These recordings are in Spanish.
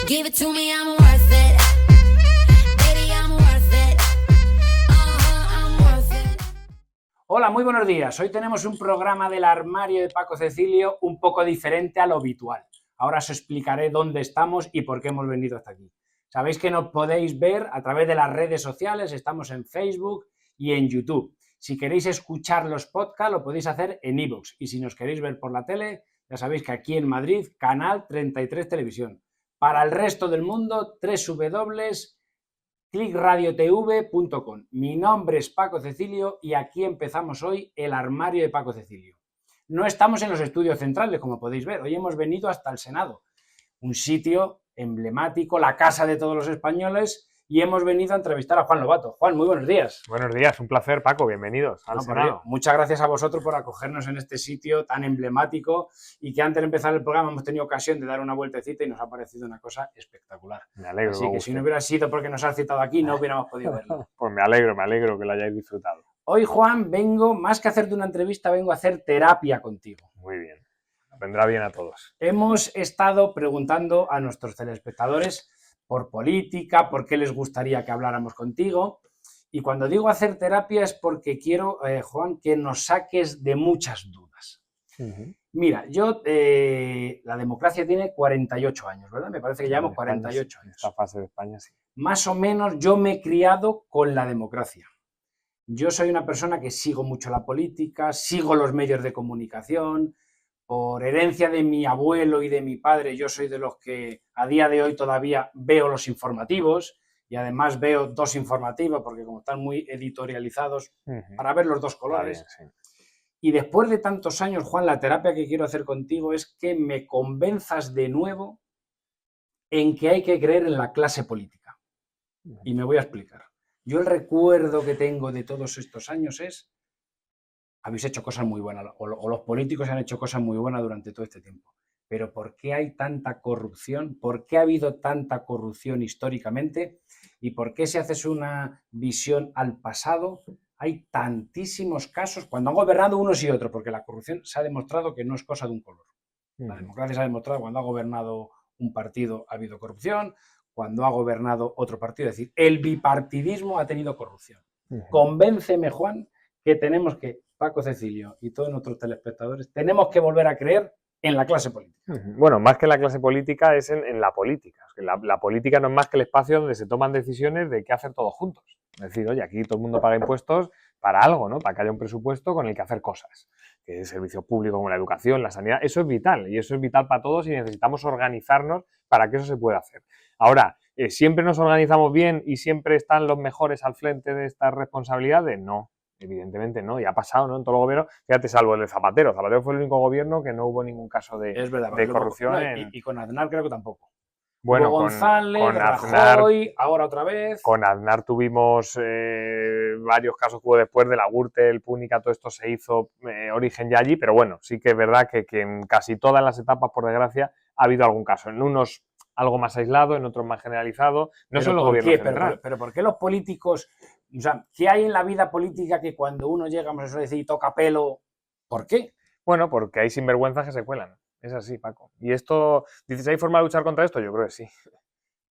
Give it to me, I'm worth it. Baby, I'm worth it. I'm worth it. Hola, muy buenos días. Hoy tenemos un programa del armario de Paco Cecilio un poco diferente a lo habitual. Ahora os explicaré dónde estamos y por qué hemos venido hasta aquí. Sabéis que nos podéis ver a través de las redes sociales, estamos en Facebook y en YouTube. Si queréis escuchar los podcasts, lo podéis hacer en iVoox. Y si nos queréis ver por la tele, ya sabéis que aquí en Madrid, Canal 33 Televisión. Para el resto del mundo, www.clickradiotv.com. Mi nombre es Paco Cecilio y aquí empezamos hoy el armario de Paco Cecilio. No estamos en los estudios centrales, como podéis ver. Hoy hemos venido hasta el Senado, un sitio emblemático, la casa de todos los españoles, y hemos venido a entrevistar a Juan Lobato. Juan, muy buenos días. Buenos días, un placer, Paco, bienvenidos al Senado. Muchas gracias a vosotros por acogernos en este sitio tan emblemático y que antes de empezar el programa hemos tenido ocasión de dar una vueltecita y nos ha parecido una cosa espectacular. Me alegro. Así que si no hubiera sido porque nos has citado aquí, no hubiéramos podido verlo. Pues me alegro que lo hayáis disfrutado. Hoy, Juan, vengo, más que hacerte una entrevista, vengo a hacer terapia contigo. Muy bien, vendrá bien a todos. Hemos estado preguntando a nuestros telespectadores por política, por qué les gustaría que habláramos contigo. Y cuando digo hacer terapia es porque quiero, Juan, que nos saques de muchas dudas. Mira, yo, la democracia tiene 48 años, ¿verdad? Me parece que llevamos 48 años. Esta fase de España, sí. Más o menos yo me he criado con la democracia. Yo soy una persona que sigo mucho la política, sigo los medios de comunicación. Por herencia de mi abuelo y de mi padre, yo soy de los que a día de hoy todavía veo los informativos y además veo dos informativos porque como están muy editorializados, para ver los dos colores. Bien, sí. Y después de tantos años, Juan, la terapia que quiero hacer contigo es que me convenzas de nuevo en que hay que creer en la clase política. Y me voy a explicar. Yo el recuerdo que tengo de todos estos años es: habéis hecho cosas muy buenas, o los políticos han hecho cosas muy buenas durante todo este tiempo. Pero ¿por qué hay tanta corrupción? ¿Por qué ha habido tanta corrupción históricamente? ¿Y por qué, si haces una visión al pasado, hay tantísimos casos cuando han gobernado unos y otros? Porque la corrupción se ha demostrado que no es cosa de un color. La democracia se ha demostrado cuando ha gobernado un partido ha habido corrupción, cuando ha gobernado otro partido. Es decir, el bipartidismo ha tenido corrupción. Convénceme, Juan, que tenemos que, Paco Cecilio y todos nuestros telespectadores, tenemos que volver a creer en la clase política. Bueno, más que la clase política es en la política. La política no es más que el espacio donde se toman decisiones de qué hacer todos juntos. Es decir, oye, aquí todo el mundo paga impuestos para algo, ¿no? Para que haya un presupuesto con el que hacer cosas. Que es servicio público como la educación, la sanidad, eso es vital. Y eso es vital para todos y necesitamos organizarnos para que eso se pueda hacer. Ahora, ¿siempre nos organizamos bien y siempre están los mejores al frente de estas responsabilidades? No. Evidentemente no, y ha pasado, ¿no? En todos los gobiernos, fíjate, salvo el de Zapatero. Zapatero fue el único gobierno que no hubo ningún caso de corrupción. Y con Aznar creo que tampoco. Bueno, Hugo González, con Rajoy, ahora otra vez. Con Aznar tuvimos varios casos que hubo después de la Gürtel, Púnica, todo esto se hizo origen ya allí, pero bueno, sí que es verdad que en casi todas las etapas, por desgracia, ha habido algún caso. En unos algo más aislado, en otros más generalizado. No son los gobiernos centrales. Pero ¿por qué los políticos? O sea, ¿qué hay en la vida política que cuando uno llega, vamos a decir, toca pelo? ¿Por qué? Bueno, porque hay sinvergüenzas que se cuelan. Es así, Paco. Y esto, dices, ¿hay forma de luchar contra esto? Yo creo que sí.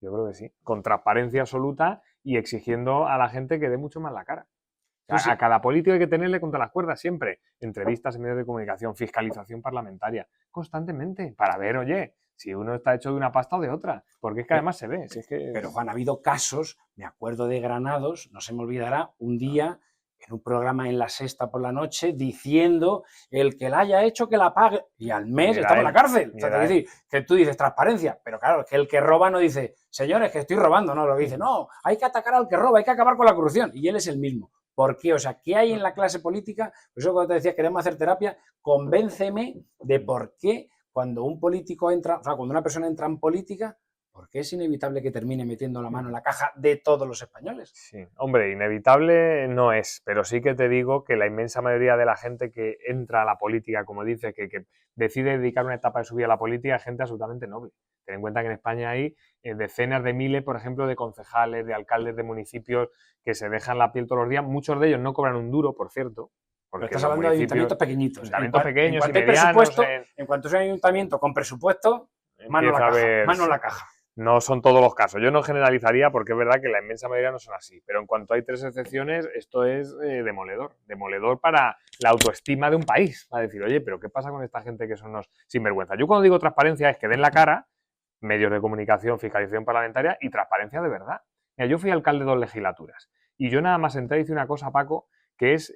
Yo creo que sí. Con transparencia absoluta y exigiendo a la gente que dé mucho más la cara. O sea, a cada político hay que tenerle contra las cuerdas siempre. Entrevistas en medios de comunicación, fiscalización parlamentaria, constantemente, para ver, oye, si uno está hecho de una pasta o de otra, porque es que además se ve. Si es que... Pero, Juan, ha habido casos, me acuerdo de Granados, no se me olvidará, un día en un programa en La Sexta por la noche diciendo el que la haya hecho que la pague, y al mes estaba en la cárcel. O sea, es decir, que tú dices transparencia, pero claro, es que el que roba no dice, señores, que estoy robando, no, lo que dice, no, hay que atacar al que roba, hay que acabar con la corrupción, y él es el mismo. ¿Por qué? O sea, ¿qué hay en la clase política? Por eso cuando te decía queremos hacer terapia, convénceme de por qué cuando un político entra, o sea, cuando una persona entra en política, ¿por qué es inevitable que termine metiendo la mano en la caja de todos los españoles? Sí, hombre, inevitable no es, pero sí que te digo que la inmensa mayoría de la gente que entra a la política, como dices, que decide dedicar una etapa de su vida a la política, es gente absolutamente noble. Ten en cuenta que en España hay decenas de miles, por ejemplo, de concejales, de alcaldes de municipios que se dejan la piel todos los días. Muchos de ellos no cobran un duro, por cierto. Pero estás hablando de ayuntamientos pequeñitos. Ayuntamientos pequeños y medianos. En cuanto es un ayuntamiento con presupuesto, mano a la caja. No son todos los casos. Yo no generalizaría porque es verdad que la inmensa mayoría no son así. Pero en cuanto hay 3 excepciones, esto es demoledor. Demoledor para la autoestima de un país. Para decir, oye, pero ¿qué pasa con esta gente que son unos sinvergüenza? Yo cuando digo transparencia es que den la cara, medios de comunicación, fiscalización parlamentaria y transparencia de verdad. Mira, yo fui alcalde de 2 legislaturas y yo nada más entré y hice una cosa, Paco, que es,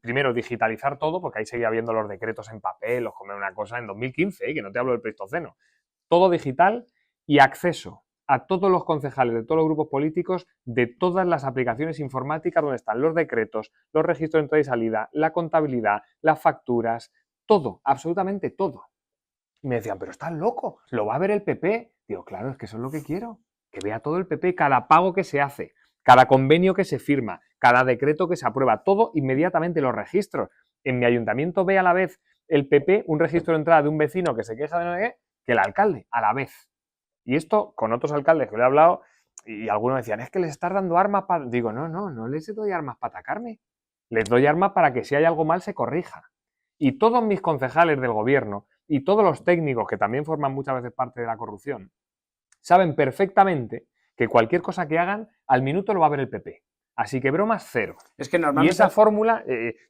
primero, digitalizar todo, porque ahí seguía viendo los decretos en papel, los comer una cosa en 2015, que no te hablo del Pleistoceno. Todo digital y acceso a todos los concejales de todos los grupos políticos de todas las aplicaciones informáticas donde están los decretos, los registros de entrada y salida, la contabilidad, las facturas, todo, absolutamente todo. Y me decían, pero estás loco, lo va a ver el PP. Digo, claro, es que eso es lo que quiero, que vea todo el PP, cada pago que se hace, cada convenio que se firma, cada decreto que se aprueba, todo inmediatamente los registros. En mi ayuntamiento ve a la vez el PP un registro de entrada de un vecino que se queja de no sé qué, que el alcalde, a la vez. Y esto, con otros alcaldes que le he hablado, y algunos decían, es que les estás dando armas para... Digo, no les doy armas para atacarme. Les doy armas para que si hay algo mal se corrija. Y todos mis concejales del gobierno y todos los técnicos que también forman muchas veces parte de la corrupción saben perfectamente que cualquier cosa que hagan, al minuto lo va a ver el PP. Así que bromas cero. Es que Y normalmente, esa fórmula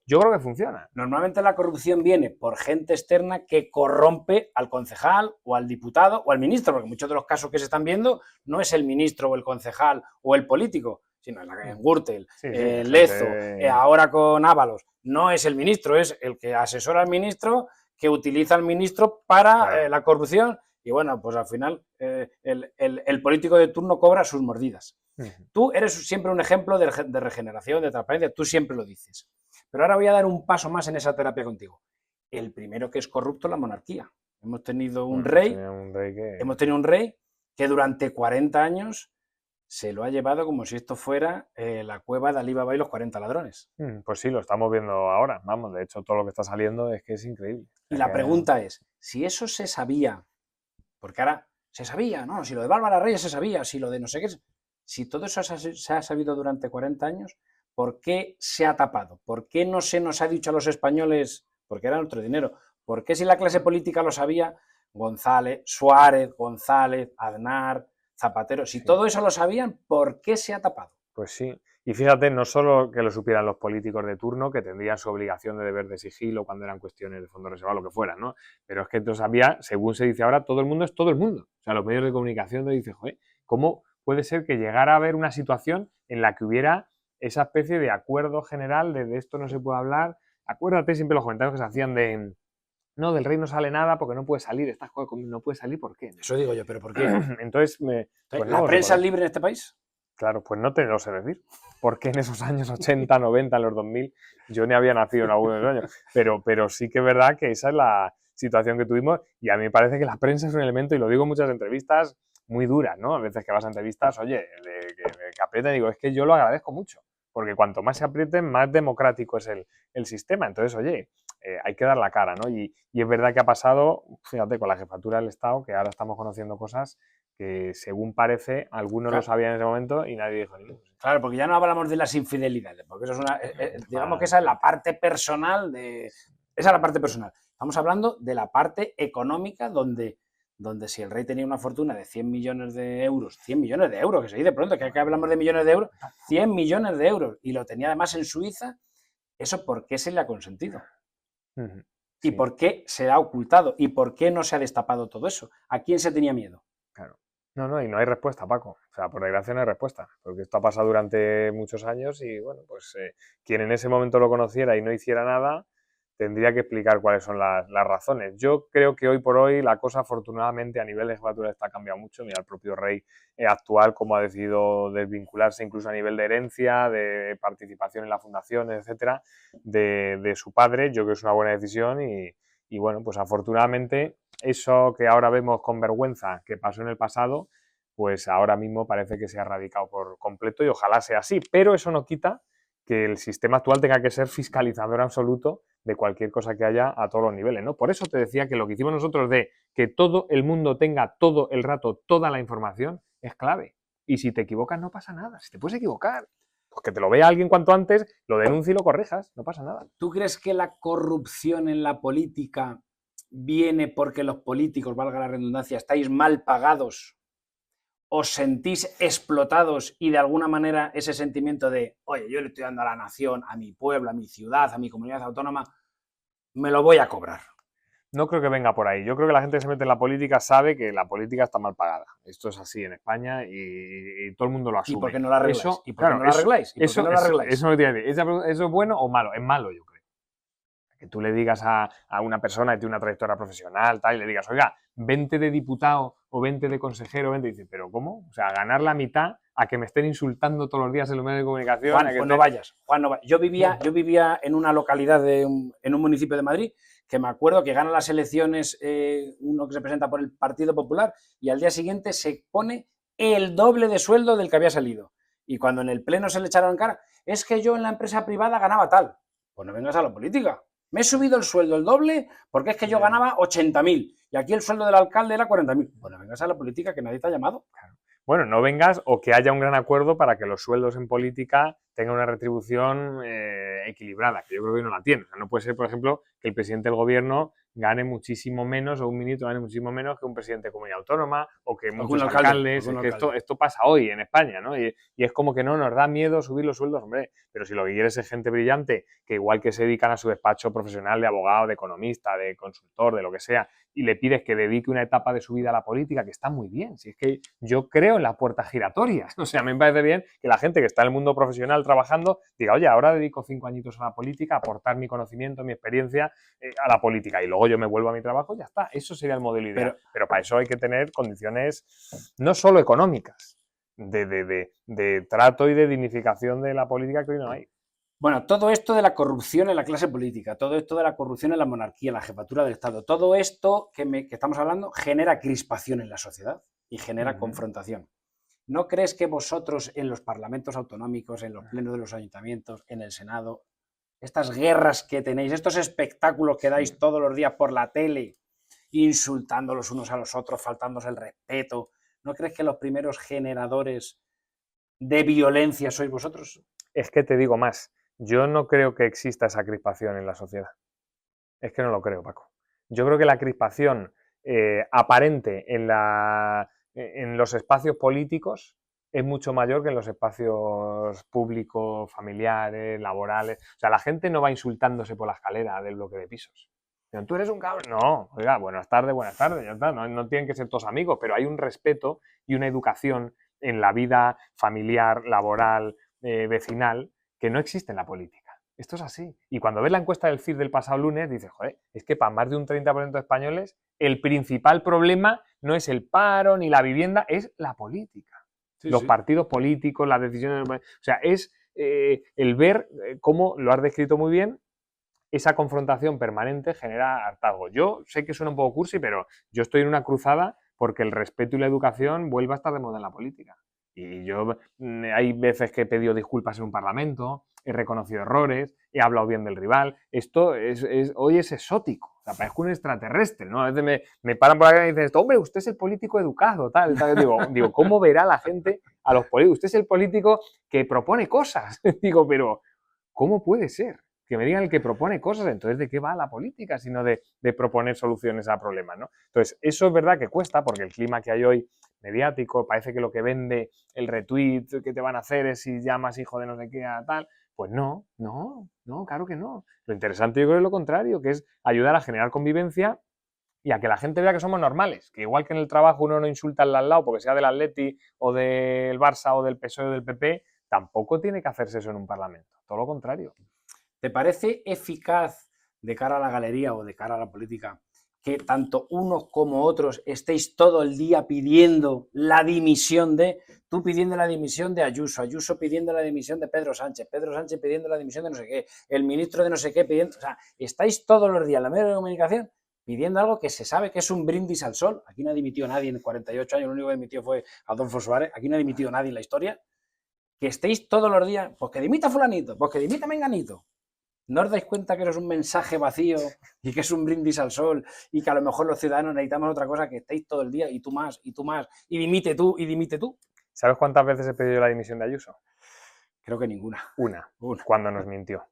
yo creo que funciona. normalmente la corrupción viene por gente externa que corrompe al concejal o al diputado o al ministro, porque muchos de los casos que se están viendo no es el ministro o el concejal o el político, sino en Gürtel, Sí, Lezo, gente- ahora con Ábalos. No es el ministro, es el que asesora al ministro, que utiliza al ministro para Claro. la corrupción. Y bueno, pues al final el político de turno cobra sus mordidas. Tú eres siempre un ejemplo de regeneración, de transparencia, tú siempre lo dices. Pero ahora voy a dar un paso más en esa terapia contigo. El primero que es corrupto es la monarquía. Hemos tenido un rey, que durante 40 años se lo ha llevado como si esto fuera la cueva de Alí Baba y los 40 ladrones. Pues sí, lo estamos viendo ahora. Vamos, de hecho, todo lo que está saliendo es que es increíble. Y Es la que- pregunta es, si eso se sabía, porque ahora se sabía, ¿no? Si lo de Bárbara Reyes se sabía, si lo de no sé qué, si todo eso se ha sabido durante 40 años, ¿por qué se ha tapado? ¿Por qué no se nos ha dicho a los españoles, porque era nuestro dinero? ¿Por qué si la clase política lo sabía, González, Suárez, González, Aznar, Zapatero, si Sí. todo eso lo sabían, ¿por qué se ha tapado? Pues sí. Y fíjate, no solo que lo supieran los políticos de turno, que tendrían su obligación de deber de sigilo cuando eran cuestiones de fondos reservados, lo que fuera, ¿no? Pero es que entonces había, según se dice ahora, todo el mundo es todo el mundo. O sea, los medios de comunicación te dicen, joder, ¿cómo puede ser que llegara a haber una situación en la que hubiera esa especie de acuerdo general de esto no se puede hablar? Acuérdate siempre los comentarios que se hacían de, no, del rey no sale nada porque no puede salir, estas cosas no puede salir, ¿por qué? Eso digo yo, pero ¿por qué? Entonces, pues ¿La no, prensa es recordad. libre en este país? Claro, pues no te lo sé decir, porque en esos años 80, 90, en los 2000, yo ni había nacido en algunos años, pero sí que es verdad que esa es la situación que tuvimos y a mí me parece que la prensa es un elemento, y lo digo en muchas entrevistas, muy duras, ¿no? A veces que vas a entrevistas, oye, que aprieten, digo, es que yo lo agradezco mucho, porque cuanto más se aprieten, más democrático es el sistema. Entonces, oye, hay que dar la cara, ¿no? Y es verdad que ha pasado, fíjate, con la jefatura del Estado, que ahora estamos conociendo cosas que según parece, algunos lo sabían en ese momento y nadie dijo ni mu. Claro, porque ya no hablamos de las infidelidades, porque eso es una, digamos que esa es la parte personal esa es la parte personal. Estamos hablando de la parte económica donde si el rey tenía una fortuna de 100 millones de euros, 100 millones de euros, que se dice pronto, que aquí hablamos de millones de euros, 100 millones de euros, y lo tenía además en Suiza, ¿eso por qué se le ha consentido? ¿Y Sí, por qué se ha ocultado? ¿Y por qué no se ha destapado todo eso? ¿A quién se tenía miedo? claro. No, y no hay respuesta, Paco. O sea, por desgracia no hay respuesta, porque esto ha pasado durante muchos años y, bueno, pues quien en ese momento lo conociera y no hiciera nada, tendría que explicar cuáles son las razones. Yo creo que hoy por hoy la cosa, afortunadamente, a nivel de jefatura está cambiado mucho. Mira, el propio rey actual, cómo ha decidido desvincularse incluso a nivel de herencia, de participación en la fundación, etcétera, de su padre. Yo creo que es una buena decisión y bueno, pues afortunadamente eso que ahora vemos con vergüenza que pasó en el pasado, pues ahora mismo parece que se ha erradicado por completo y ojalá sea así. Pero eso no quita que el sistema actual tenga que ser fiscalizador absoluto de cualquier cosa que haya a todos los niveles, ¿no? Por eso te decía que lo que hicimos nosotros de que todo el mundo tenga todo el rato toda la información es clave. Y si te equivocas no pasa nada, si te puedes equivocar, pues que te lo vea alguien cuanto antes, lo denuncie y lo corrijas, no pasa nada. ¿Tú crees que la corrupción en la política viene porque los políticos, valga la redundancia, estáis mal pagados os sentís explotados y de alguna manera ese sentimiento de, oye, yo le estoy dando a la nación, a mi pueblo, a mi ciudad, a mi comunidad autónoma, me lo voy a cobrar? No creo que venga por ahí. Yo creo que la gente que se mete en la política sabe que la política está mal pagada. Esto es así en España y todo el mundo lo asume. ¿Y por qué no lo arregláis? Eso, ¿Y por qué no lo arregláis? ¿Y por qué no lo arregláis? Eso me tiene que decir. ¿Eso es bueno o malo? Es malo, yo creo. Que tú le digas a una persona que tiene una trayectoria profesional, tal, y le digas, oiga, 20 de diputado o 20 de consejero, 20, y dice, ¿pero cómo? O sea, ganar la mitad a que me estén insultando todos los días en los medios de comunicación. Juan, pues no vayas. Juan, no vayas. Yo vivía en una localidad en un municipio de Madrid que me acuerdo que gana las elecciones uno que se presenta por el Partido Popular y al día siguiente se pone el doble de sueldo del que había salido. Y cuando en el pleno se le echaron en cara, es que yo en la empresa privada ganaba tal. Pues no vengas a la política. Me he subido el sueldo el doble porque es que yo ganaba 80.000 y aquí el sueldo del alcalde era 40.000. Pues no vengas a la política que nadie te ha llamado. Bueno, no vengas o que haya un gran acuerdo para que los sueldos en política tengan una retribución equilibrada, que yo creo que no la tiene. O sea, no puede ser, por ejemplo, que el presidente del gobierno gane muchísimo menos o un ministro gane muchísimo menos que un presidente de comunidad autónoma o que muchos alcaldes. Es que esto pasa hoy en España, ¿no? Y es como que no, nos da miedo subir los sueldos, hombre. Pero si lo que quieres es gente brillante, que igual que se dedican a su despacho profesional de abogado, de economista, de consultor, de lo que sea, y le pides que dedique una etapa de su vida a la política, que está muy bien. Si es que yo creo en las puertas giratorias. O sea, a mí me parece bien que la gente que está en el mundo profesional trabajando diga, oye, ahora dedico 5 añitos a la política, a aportar mi conocimiento, mi experiencia a la política y luego yo me vuelvo a mi trabajo, ya está. Eso sería el modelo ideal. Pero para eso hay que tener condiciones no solo económicas, de trato y de dignificación de la política que hoy no hay. Bueno, todo esto de la corrupción en la clase política, todo esto de la corrupción en la monarquía, en la jefatura del Estado, todo esto que estamos hablando genera crispación en la sociedad y genera confrontación. ¿No crees que vosotros en los parlamentos autonómicos, en los plenos de los ayuntamientos, en el Senado, estas guerras que tenéis, estos espectáculos que dais todos los días por la tele, insultando los unos a los otros, faltándose el respeto, ¿no crees que los primeros generadores de violencia sois vosotros? Es que te digo más. Yo no creo que exista esa crispación en la sociedad. Es que no lo creo, Paco. Yo creo que la crispación aparente en los espacios políticos es mucho mayor que en los espacios públicos, familiares, laborales. O sea, la gente no va insultándose por la escalera del bloque de pisos. Tú eres un cabrón. No, oiga, buenas tardes, ya está. No tienen que ser todos amigos, pero hay un respeto y una educación en la vida familiar, laboral, vecinal, que no existe en la política. Esto es así. Y cuando ves la encuesta del CIS del pasado lunes, dices, joder, es que para más de un 30% de españoles el principal problema no es el paro ni la vivienda, es la política. Sí, los partidos políticos, las decisiones... O sea, es el ver cómo, lo has descrito muy bien, esa confrontación permanente genera hartazgo. Yo sé que suena un poco cursi, pero yo estoy en una cruzada porque el respeto y la educación vuelva a estar de moda en la política. Y yo hay veces que he pedido disculpas en un parlamento, he reconocido errores, he hablado bien del rival. Esto hoy es exótico, o sea, parezco un extraterrestre, ¿no? A veces me paran por acá y dicen esto, hombre, usted es el político educado, tal. Digo, ¿cómo verá la gente a los políticos? Usted es el político que propone cosas. Digo, pero ¿cómo puede ser que me digan el que propone cosas? Entonces, ¿de qué va la política? Sino de proponer soluciones a problemas, ¿no? Entonces, eso es verdad que cuesta, porque el clima que hay hoy mediático, parece que lo que vende el retweet que te van a hacer es si llamas hijo de no sé qué a tal. Pues no, claro que no. Lo interesante yo creo es lo contrario, que es ayudar a generar convivencia y a que la gente vea que somos normales, que igual que en el trabajo uno no insulta al lado porque sea del Atleti o del Barça o del PSOE o del PP, tampoco tiene que hacerse eso en un parlamento, todo lo contrario. ¿Te parece eficaz de cara a la galería o de cara a la política que tanto unos como otros estéis todo el día pidiendo la dimisión tú pidiendo la dimisión de Ayuso, Ayuso pidiendo la dimisión de Pedro Sánchez pidiendo la dimisión de no sé qué, el ministro de no sé qué pidiendo, o sea, estáis todos los días en la media de comunicación pidiendo algo que se sabe que es un brindis al sol? Aquí no ha dimitido nadie en 48 años, lo único que dimitió fue Adolfo Suárez, aquí no ha dimitido nadie en la historia, que estéis todos los días, pues que dimita fulanito, pues que dimita menganito. ¿No os dais cuenta que eso es un mensaje vacío y que es un brindis al sol y que a lo mejor los ciudadanos necesitamos otra cosa, que estéis todo el día y tú más, y dimite tú, y dimite tú? ¿Sabes cuántas veces he pedido la dimisión de Ayuso? Creo que ninguna. Una. Cuando nos mintió.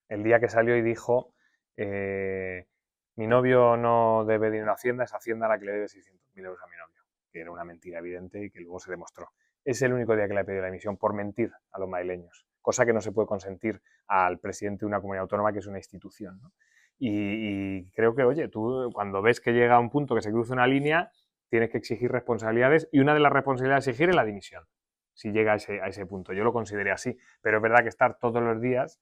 El día que salió y dijo, mi novio no debe dinero a Hacienda, es Hacienda la que le debe 600.000 euros a mi novio. que era una mentira evidente y que luego se demostró. Es el único día que le he pedido la dimisión por mentir a los madrileños, cosa que no se puede consentir al presidente de una comunidad autónoma que es una institución, ¿no? Y creo que, oye, tú cuando ves que llega a un punto que se cruza una línea, tienes que exigir responsabilidades y una de las responsabilidades a exigir es la dimisión, si llega a ese punto. Yo lo consideré así, pero es verdad que estar todos los días,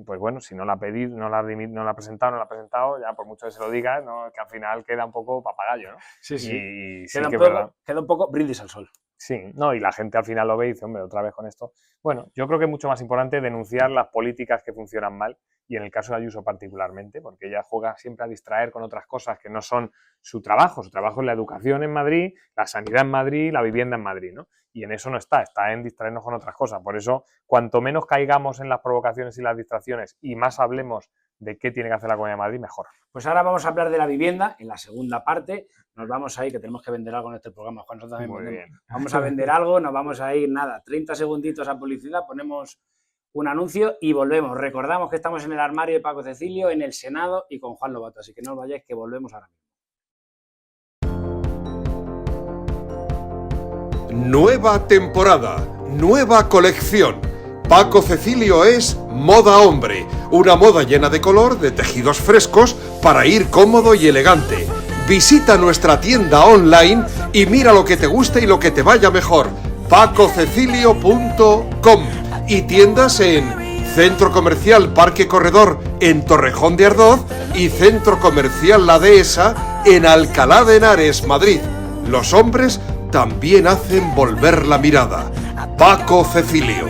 pues bueno, si no la ha pedido, no la ha presentado, ya por mucho que se lo diga, ¿no? Que al final queda un poco papagayo, ¿no? Sí, sí. Y sí Queda que un es verdad. queda un poco brindis al sol. Sí, no, y la gente al final lo ve y dice, hombre, otra vez con esto. Bueno, yo creo que es mucho más importante denunciar las políticas que funcionan mal, y en el caso de Ayuso particularmente, porque ella juega siempre a distraer con otras cosas que no son su trabajo. Su trabajo es la educación en Madrid, la sanidad en Madrid, la vivienda en Madrid, ¿no? Y en eso no está en distraernos con otras cosas. Por eso, cuanto menos caigamos en las provocaciones y las distracciones y más hablemos de qué tiene que hacer la Comunidad de Madrid, mejor. Pues ahora vamos a hablar de la vivienda en la segunda parte. Nos vamos a ir, que tenemos que vender algo en este programa, Juan. Nosotros también Muy vendemos. bien. Vamos a vender algo, nos vamos a ir, nada, 30 segunditos a publicidad, ponemos un anuncio y volvemos. Recordamos que estamos en el armario de Paco Cecilio, en el Senado y con Juan Lobato, así que no os vayáis, que volvemos ahora mismo. Nueva temporada, nueva colección. Paco Cecilio es Moda Hombre, una moda llena de color, de tejidos frescos para ir cómodo y elegante. Visita nuestra tienda online y mira lo que te guste y lo que te vaya mejor. pacocecilio.com y tiendas en Centro Comercial Parque Corredor en Torrejón de Ardoz y Centro Comercial La Dehesa en Alcalá de Henares, Madrid. Los hombres también hacen volver la mirada. Paco Cecilio.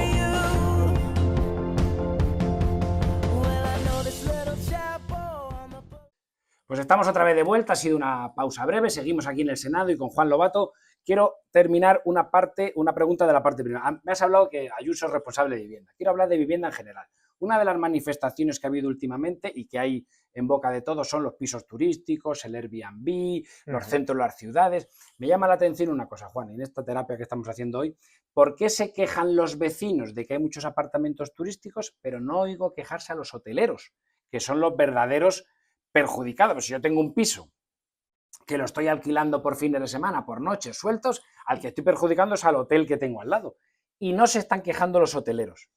Pues estamos otra vez de vuelta, ha sido una pausa breve, seguimos aquí en el Senado y con Juan Lobato. Quiero terminar una pregunta de la parte primera. Me has hablado que Ayuso es responsable de vivienda. Quiero hablar de vivienda en general. Una de las manifestaciones que ha habido últimamente y que hay en boca de todos son los pisos turísticos, el Airbnb, los centros de las ciudades. Me llama la atención una cosa, Juan, en esta terapia que estamos haciendo hoy, ¿por qué se quejan los vecinos de que hay muchos apartamentos turísticos, pero no oigo quejarse a los hoteleros, que son los verdaderos perjudicados? Pues si yo tengo un piso que lo estoy alquilando por fines de semana, por noches sueltos, al que estoy perjudicando es al hotel que tengo al lado. Y no se están quejando los hoteleros.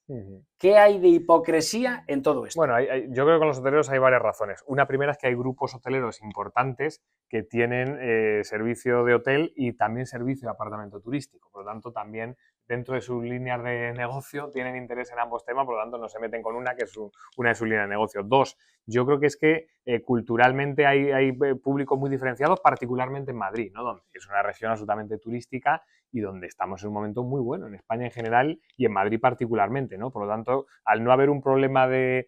¿Qué hay de hipocresía en todo esto? Bueno, yo creo que con los hoteleros hay varias razones. Una primera es que hay grupos hoteleros importantes que tienen servicio de hotel y también servicio de apartamento turístico. Por lo tanto, también dentro de sus líneas de negocio tienen interés en ambos temas, por lo tanto no se meten con una que es una de sus líneas de negocio. Dos, yo creo que es que culturalmente hay públicos muy diferenciados, particularmente en Madrid, ¿no? Donde es una región absolutamente turística y donde estamos en un momento muy bueno, en España en general y en Madrid particularmente, ¿no? Por lo tanto, al no haber un problema de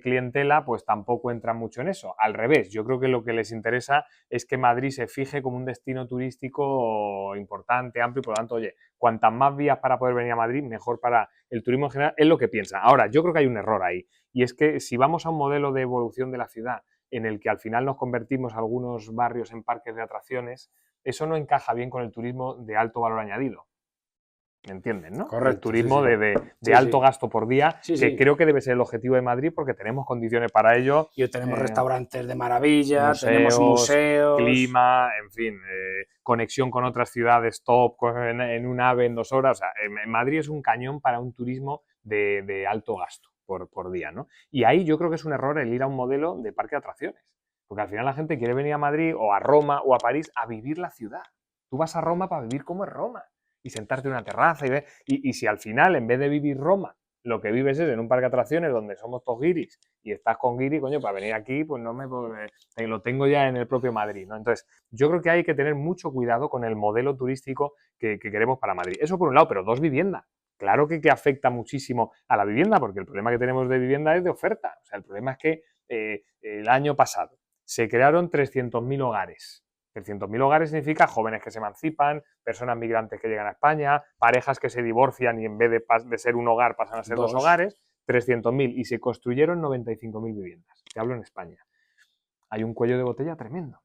clientela, pues tampoco entra mucho en eso. Al revés, yo creo que lo que les interesa es que Madrid se fije como un destino turístico importante, amplio, y por lo tanto, oye, cuantas más vías para poder venir a Madrid, mejor para el turismo en general, es lo que piensan. Ahora, yo creo que hay un error ahí, y es que si vamos a un modelo de evolución de la ciudad en el que al final nos convertimos algunos barrios en parques de atracciones, eso no encaja bien con el turismo de alto valor añadido. ¿Me entienden, no? Correcto, El turismo sí, sí. de alto gasto por día, Sí, que sí. creo que debe ser el objetivo de Madrid porque tenemos condiciones para ello. Y tenemos restaurantes de maravilla, museos, tenemos museos, clima, en fin, conexión con otras ciudades top en un AVE en 2 horas. O sea, en Madrid es un cañón para un turismo de alto gasto por día, ¿no? Y ahí yo creo que es un error el ir a un modelo de parque de atracciones. Porque al final la gente quiere venir a Madrid o a Roma o a París a vivir la ciudad. Tú vas a Roma para vivir como es Roma y sentarte en una terraza y si al final, en vez de vivir Roma, lo que vives es en un parque de atracciones donde somos todos guiris y estás con guiri, coño, para venir aquí, pues no lo tengo ya en el propio Madrid, ¿no? Entonces, yo creo que hay que tener mucho cuidado con el modelo turístico que queremos para Madrid. Eso por un lado, pero dos, vivienda. Claro que afecta muchísimo a la vivienda, porque el problema que tenemos de vivienda es de oferta. O sea, el problema es que el año pasado se crearon 300.000 hogares. 300.000 hogares significa jóvenes que se emancipan, personas migrantes que llegan a España, parejas que se divorcian y en vez de ser un hogar pasan a ser dos hogares, 300.000, y se construyeron 95.000 viviendas. Te hablo en España. Hay un cuello de botella tremendo.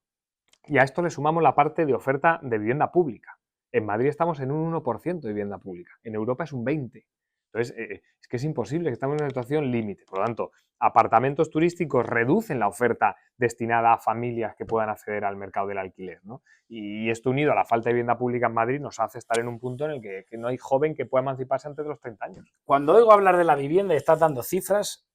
Y a esto le sumamos la parte de oferta de vivienda pública. En Madrid estamos en un 1% de vivienda pública, en Europa es un 20%. Entonces, Es que es imposible, que estamos en una situación límite. Por lo tanto, apartamentos turísticos reducen la oferta destinada a familias que puedan acceder al mercado del alquiler, ¿no? Y esto unido a la falta de vivienda pública en Madrid nos hace estar en un punto en el que no hay joven que pueda emanciparse antes de los 30 años. Cuando oigo hablar de la vivienda y estás dando cifras,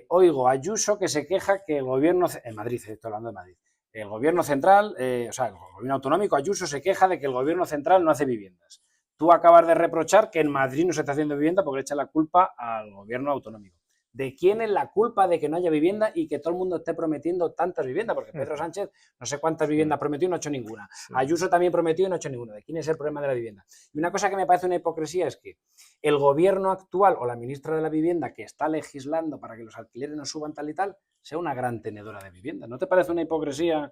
oigo a Ayuso que se queja que el gobierno, en Madrid, estoy hablando de Madrid, el gobierno central, o sea, el gobierno autonómico, Ayuso se queja de que el gobierno central no hace viviendas. Tú acabas de reprochar que en Madrid no se está haciendo vivienda porque le echa la culpa al gobierno autonómico. ¿De quién es la culpa de que no haya vivienda y que todo el mundo esté prometiendo tantas viviendas? Porque Pedro Sánchez no sé cuántas viviendas prometió y no ha hecho ninguna. Ayuso también prometió y no ha hecho ninguna. ¿De quién es el problema de la vivienda? Y una cosa que me parece una hipocresía es que el gobierno actual o la ministra de la Vivienda que está legislando para que los alquileres no suban tal y tal, sea una gran tenedora de vivienda. ¿No te parece una hipocresía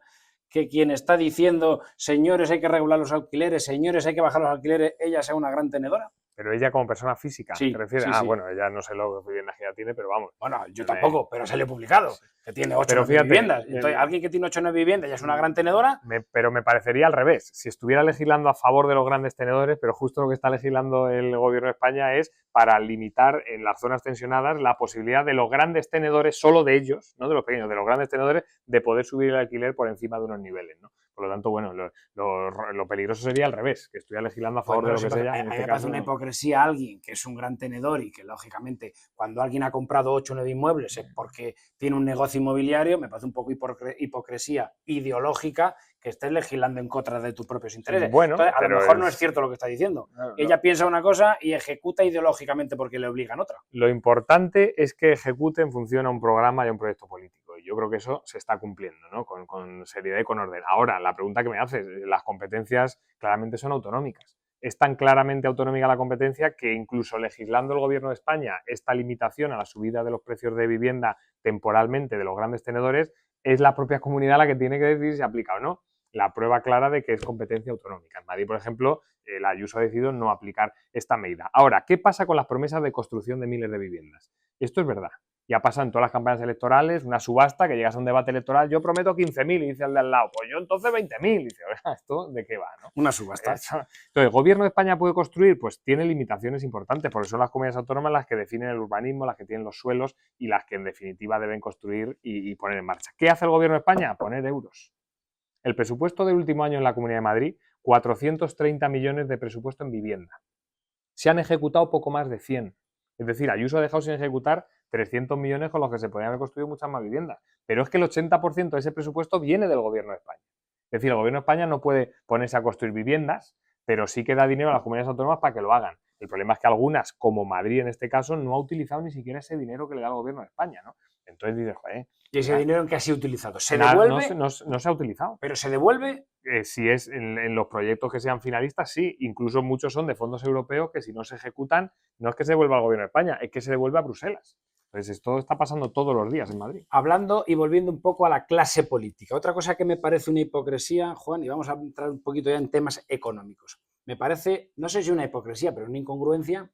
que quien está diciendo, señores, hay que regular los alquileres, señores, hay que bajar los alquileres, ella sea una gran tenedora? Pero ella como persona física, Sí, ¿te refieres? sí, Ah, sí. bueno, ella no sé las viviendas que ella tiene, pero vamos. Bueno, yo tampoco, pero salió publicado, que tiene 8 o Pero 9 fíjate, viviendas. Entonces, alguien que tiene 8 o 9 viviendas ya es una gran tenedora. Pero me parecería al revés. Si estuviera legislando a favor de los grandes tenedores, pero justo lo que está legislando el gobierno de España es para limitar en las zonas tensionadas la posibilidad de los grandes tenedores, solo de ellos, no de los pequeños, de los grandes tenedores, de poder subir el alquiler por encima de unos niveles, ¿no? Por lo tanto, bueno, lo peligroso sería al revés, que estuviera legislando a favor de lo que sea. A mí me parece una hipocresía a alguien que es un gran tenedor y que, lógicamente, cuando alguien ha comprado 8 o 9 inmuebles es porque tiene un negocio inmobiliario, me parece un poco hipocresía ideológica que estés legislando en contra de tus propios intereses. Bueno, entonces, a lo pero mejor no es cierto lo que está diciendo. No. Ella piensa una cosa y ejecuta ideológicamente porque le obligan otra. Lo importante es que ejecute en función a un programa y a un proyecto político. Y yo creo que eso se está cumpliendo, ¿no? Con seriedad y con orden. Ahora, la pregunta que me haces, las competencias claramente son autonómicas. Es tan claramente autonómica la competencia que incluso legislando el Gobierno de España esta limitación a la subida de los precios de vivienda temporalmente de los grandes tenedores, es la propia comunidad la que tiene que decidir si aplica o no. La prueba clara de que es competencia autonómica. En Madrid, por ejemplo, la Ayuso ha decidido no aplicar esta medida. Ahora, ¿qué pasa con las promesas de construcción de miles de viviendas? Esto es verdad. Ya pasa en todas las campañas electorales, una subasta, que llegas a un debate electoral, yo prometo 15.000, y dice el de al lado, pues yo entonces 20.000, y dice, oiga, ¿esto de qué va, no? Una subasta. Entonces, ¿el gobierno de España puede construir? Pues tiene limitaciones importantes, porque son las comunidades autónomas las que definen el urbanismo, las que tienen los suelos y las que en definitiva deben construir y poner en marcha. ¿Qué hace el gobierno de España? Poner euros. El presupuesto del último año en la Comunidad de Madrid, 430 millones de presupuesto en vivienda. Se han ejecutado poco más de 100. Es decir, Ayuso ha dejado sin ejecutar 300 millones con los que se podrían haber construido muchas más viviendas. Pero es que el 80% de ese presupuesto viene del Gobierno de España. Es decir, el Gobierno de España no puede ponerse a construir viviendas, pero sí que da dinero a las comunidades autónomas para que lo hagan. El problema es que algunas, como Madrid en este caso, no ha utilizado ni siquiera ese dinero que le da el Gobierno de España, ¿no? Entonces dices, joder. ¿Y ese dinero en qué ha sido utilizado? ¿Se nada, devuelve? No se ha utilizado. ¿Pero se devuelve? Si es en los proyectos que sean finalistas, sí. Incluso muchos son de fondos europeos que si no se ejecutan, no es que se devuelva al Gobierno de España, es que se devuelve a Bruselas. Entonces esto está pasando todos los días en Madrid. Hablando y volviendo un poco a la clase política. Otra cosa que me parece una hipocresía, Juan, y vamos a entrar un poquito ya en temas económicos. Me parece, no sé si una hipocresía, pero una incongruencia,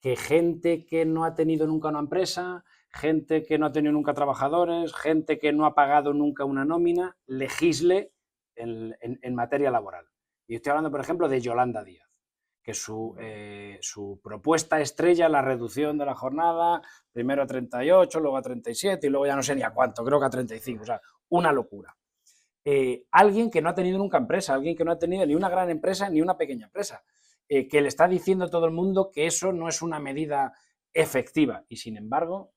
que gente que no ha tenido nunca una empresa, gente que no ha tenido nunca trabajadores, gente que no ha pagado nunca una nómina, legisle en materia laboral. Y estoy hablando, por ejemplo, de Yolanda Díaz, que su propuesta estrella, la reducción de la jornada, primero a 38, luego a 37 y luego ya no sé ni a cuánto, creo que a 35, o sea, una locura. Alguien que no ha tenido nunca empresa, alguien que no ha tenido ni una gran empresa ni una pequeña empresa, que le está diciendo a todo el mundo que eso no es una medida efectiva y sin embargo,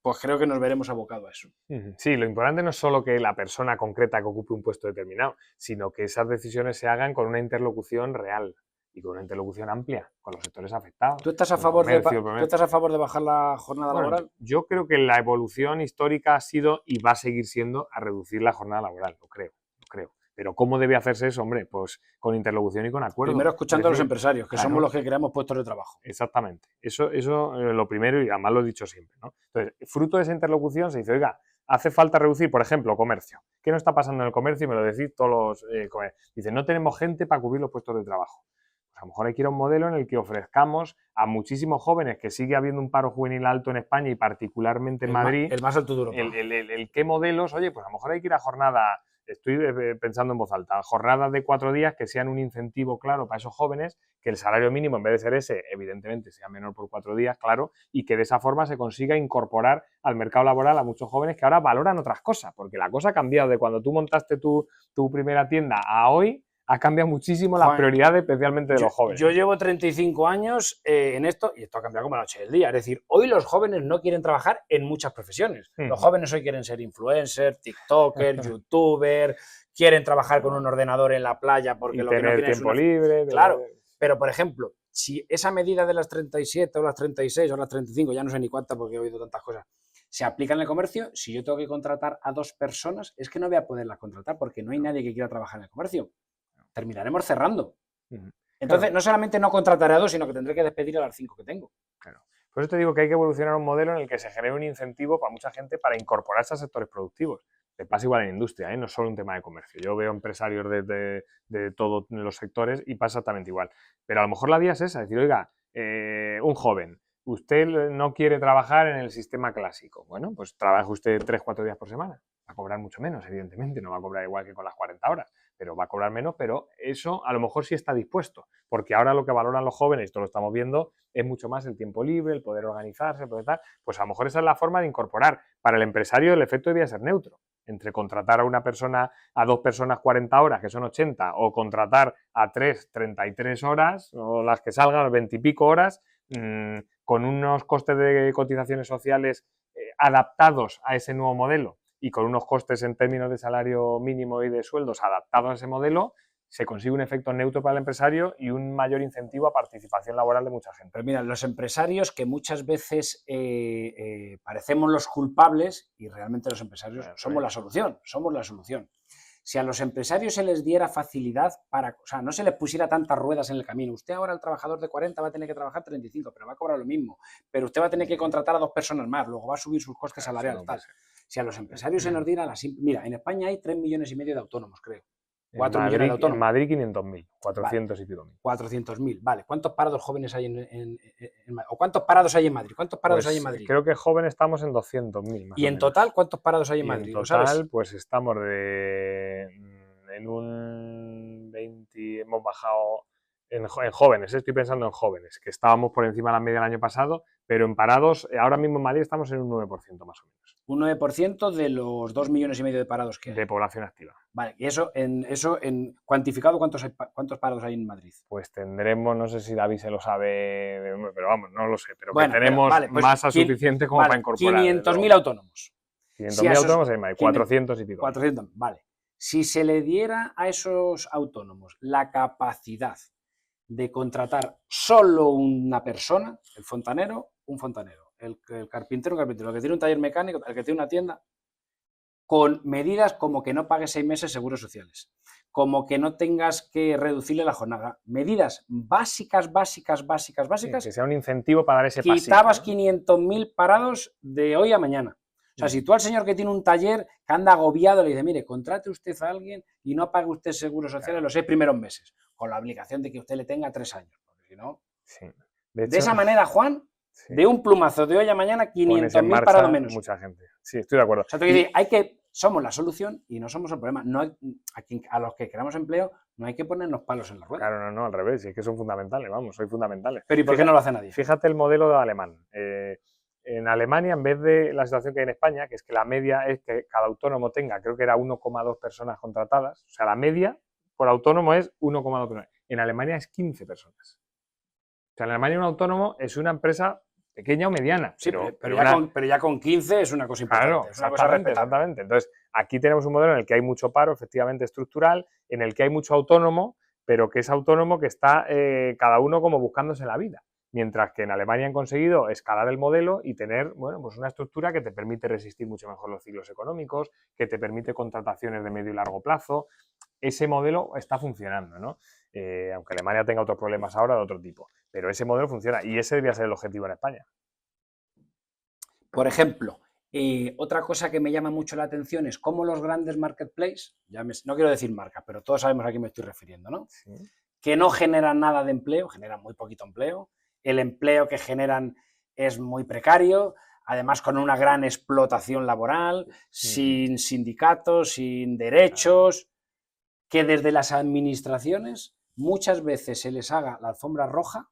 pues creo que nos veremos abocados a eso. Sí, lo importante no es solo que la persona concreta que ocupe un puesto determinado, sino que esas decisiones se hagan con una interlocución real y con una interlocución amplia con los sectores afectados. ¿Tú estás a favor de bajar la jornada laboral? Yo creo que la evolución histórica ha sido y va a seguir siendo a reducir la jornada laboral, lo creo. Pero ¿cómo debe hacerse eso? Hombre, pues con interlocución y con acuerdo. Primero escuchando a los empresarios, que somos los que creamos puestos de trabajo. Exactamente. Eso lo primero y además lo he dicho siempre, ¿no? Entonces, fruto de esa interlocución se dice, oiga, hace falta reducir, por ejemplo, comercio. ¿Qué no está pasando en el comercio? Y me lo decís todos los comercios. Dice, no tenemos gente para cubrir los puestos de trabajo. Pues a lo mejor hay que ir a un modelo en el que ofrezcamos a muchísimos jóvenes, que sigue habiendo un paro juvenil alto en España y particularmente en Madrid. El más alto de Europa. El qué modelos, oye, pues a lo mejor hay que ir a jornada estoy pensando en voz alta, jornadas de 4 días que sean un incentivo claro para esos jóvenes, que el salario mínimo en vez de ser ese, evidentemente sea menor por 4 días, claro, y que de esa forma se consiga incorporar al mercado laboral a muchos jóvenes que ahora valoran otras cosas, porque la cosa ha cambiado de cuando tú montaste tu primera tienda a hoy, ha cambiado muchísimo las Juan, prioridades, especialmente de los jóvenes. Yo llevo 35 años en esto y esto ha cambiado como la noche del día. Es decir, hoy los jóvenes no quieren trabajar en muchas profesiones. Los jóvenes hoy quieren ser influencers, tiktokers, youtubers, quieren trabajar con un ordenador en la playa porque y lo que no tener quieren tiempo es libre. Claro, pero por ejemplo, si esa medida de las 37 o las 36 o las 35, ya no sé ni cuántas porque he oído tantas cosas, se aplica en el comercio, si yo tengo que contratar a 2 personas, es que no voy a poderlas contratar porque no hay nadie que quiera trabajar en el comercio. Terminaremos cerrando. Entonces, Claro. no solamente no contrataré a 2, sino que tendré que despedir a las 5 que tengo. Claro. Por eso te digo que hay que evolucionar un modelo en el que se genere un incentivo para mucha gente para incorporarse a sectores productivos. Te pasa igual en industria, no es solo un tema de comercio. Yo veo empresarios de todos los sectores y pasa exactamente igual. Pero a lo mejor la vía es esa, es decir, oiga, un joven, usted no quiere trabajar en el sistema clásico. Bueno, pues trabaje usted 3-4 días por semana. Va a cobrar mucho menos, evidentemente, no va a cobrar igual que con las 40 horas. Pero va a cobrar menos, pero eso a lo mejor sí está dispuesto, porque ahora lo que valoran los jóvenes, esto lo estamos viendo, es mucho más el tiempo libre, el poder organizarse, el poder tal, pues a lo mejor esa es la forma de incorporar. Para el empresario el efecto debía ser neutro, entre contratar a una persona, a 2 personas 40 horas, que son 80, o contratar a 3, 33 horas, o las que salgan, 20 y pico horas, con unos costes de cotizaciones sociales adaptados a ese nuevo modelo, y con unos costes en términos de salario mínimo y de sueldos adaptados a ese modelo, se consigue un efecto neutro para el empresario y un mayor incentivo a participación laboral de mucha gente. Pero mira, los empresarios que muchas veces parecemos los culpables y realmente los empresarios somos la solución. Si a los empresarios se les diera facilidad para, o sea, no se les pusiera tantas ruedas en el camino. Usted ahora, el trabajador de 40, va a tener que trabajar 35, pero va a cobrar lo mismo. Pero usted va a tener que contratar a 2 personas más, luego va a subir sus costes salariales, tal. Si a los empresarios se nos diera la simple... Mira, en España hay 3,5 millones de autónomos, creo. 4 millones de autónomos. En Madrid 500.000, 400 vale. y pico mil. 400.000, vale. ¿Cuántos parados jóvenes hay en Madrid? ¿O cuántos parados hay en Madrid? ¿Cuántos parados hay en Madrid? Creo que jóvenes estamos en 200.000. ¿Y en total cuántos parados hay en Madrid? En total, pues estamos en un 20, hemos bajado en jóvenes, estoy pensando en jóvenes, que estábamos por encima de la media el año pasado, pero en parados, ahora mismo en Madrid estamos en un 9% más o menos. Un 9% de los 2,5 millones de parados que hay. De población activa. Vale, y eso en cuantificado, ¿cuántos parados hay en Madrid? Pues tendremos, no sé si David se lo sabe, pero vamos, no lo sé, pero bueno, que tenemos vale, pues masa suficiente como para incorporar. 500.000 autónomos. 500.000 autónomos en Madrid, 400 y pico. 400, vale. Si se le diera a esos autónomos la capacidad de contratar solo una persona, el fontanero, un fontanero, el carpintero, un carpintero, el que tiene un taller mecánico, el que tiene una tienda, con medidas como que no pagues 6 meses seguros sociales, como que no tengas que reducirle la jornada, medidas básicas. Sí, que sea un incentivo para dar ese pasito. Quitabas 500.000 parados de hoy a mañana. O sea, si tú al señor que tiene un taller que anda agobiado le dices, mire, contrate usted a alguien y no pague usted seguros sociales los 6 primeros meses, con la obligación de que usted le tenga 3 años, porque si no... Sí. De esa manera, Juan, sí, de un plumazo de hoy a mañana, 500.000 parados menos. Mucha gente. Sí, estoy de acuerdo. O sea, te quiero decir, somos la solución y no somos el problema. No hay, a los que queramos empleo no hay que ponernos palos en la rueda. Claro, no, al revés, es que son fundamentales, vamos, son fundamentales. Pero ¿y por qué no lo hace nadie? Fíjate el modelo alemán. En Alemania, en vez de la situación que hay en España, que es que la media es que cada autónomo tenga, creo que era 1,2 personas contratadas, o sea, la media por autónomo es 1,2 personas. En Alemania es 15 personas. O sea, en Alemania un autónomo es una empresa pequeña o mediana. Sí, pero ya con 15 es una cosa importante. Claro, es una cosa exactamente. Entonces, aquí tenemos un modelo en el que hay mucho paro, efectivamente estructural, en el que hay mucho autónomo, pero que es autónomo que está cada uno como buscándose la vida. Mientras que en Alemania han conseguido escalar el modelo y tener, bueno, pues una estructura que te permite resistir mucho mejor los ciclos económicos, que te permite contrataciones de medio y largo plazo. Ese modelo está funcionando, ¿no? Aunque Alemania tenga otros problemas ahora de otro tipo. Pero ese modelo funciona y ese debería ser el objetivo en España. Por ejemplo, otra cosa que me llama mucho la atención es cómo los grandes marketplaces, no quiero decir marcas, pero todos sabemos a quién me estoy refiriendo, ¿no? Sí. Que no generan nada de empleo, generan muy poquito empleo. El empleo que generan es muy precario, además con una gran explotación laboral, sin sindicatos, sin derechos, que desde las administraciones muchas veces se les haga la alfombra roja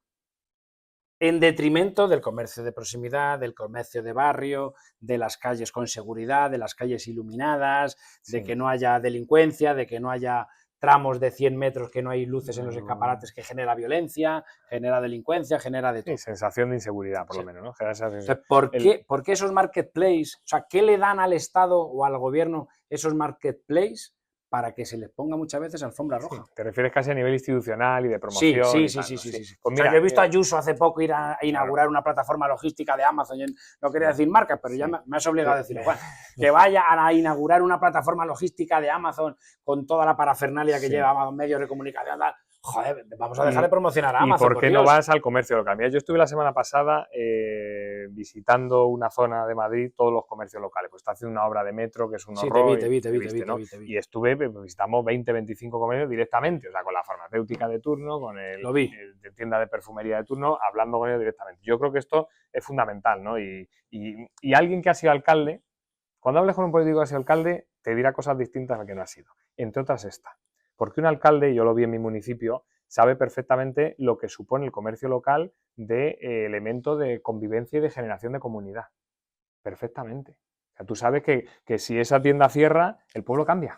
en detrimento del comercio de proximidad, del comercio de barrio, de las calles con seguridad, de las calles iluminadas, de que no haya delincuencia, de que no haya tramos de 100 metros que no hay luces en los escaparates, que genera violencia, genera delincuencia, genera de todo. Sí, sensación de inseguridad, por lo menos, ¿no? Genera esa sensación. Entonces, ¿por qué esos marketplaces? O sea, ¿qué le dan al Estado o al gobierno esos marketplaces para que se les ponga muchas veces alfombra roja? Sí, te refieres casi a nivel institucional y de promoción. Sí. Y tal, ¿no? Sí. Pues O mira, sea, yo he visto a Ayuso hace poco ir a inaugurar una plataforma logística de Amazon. Yo no quería decir marcas, pero ya me has obligado a decirlo, Juan. Que vaya a inaugurar una plataforma logística de Amazon con toda la parafernalia que lleva Amazon, medios de comunicación. Tal. Joder, vamos a dejar de promocionar a Amazon. ¿Y por qué no vas al comercio local? Mira, yo estuve la semana pasada visitando una zona de Madrid, todos los comercios locales. Pues está haciendo una obra de metro que es un horror. Te vi. Y estuve, visitamos 20, 25 comercios directamente, o sea, con la farmacéutica de turno, con el de tienda de perfumería de turno, hablando con ellos directamente. Yo creo que esto es fundamental, ¿no? Y alguien que ha sido alcalde, cuando hables con un político que ha sido alcalde, te dirá cosas distintas a que no ha sido. Entre otras esta. Porque un alcalde, yo lo vi en mi municipio, sabe perfectamente lo que supone el comercio local de elemento de convivencia y de generación de comunidad. Perfectamente. O sea, tú sabes que si esa tienda cierra, el pueblo cambia.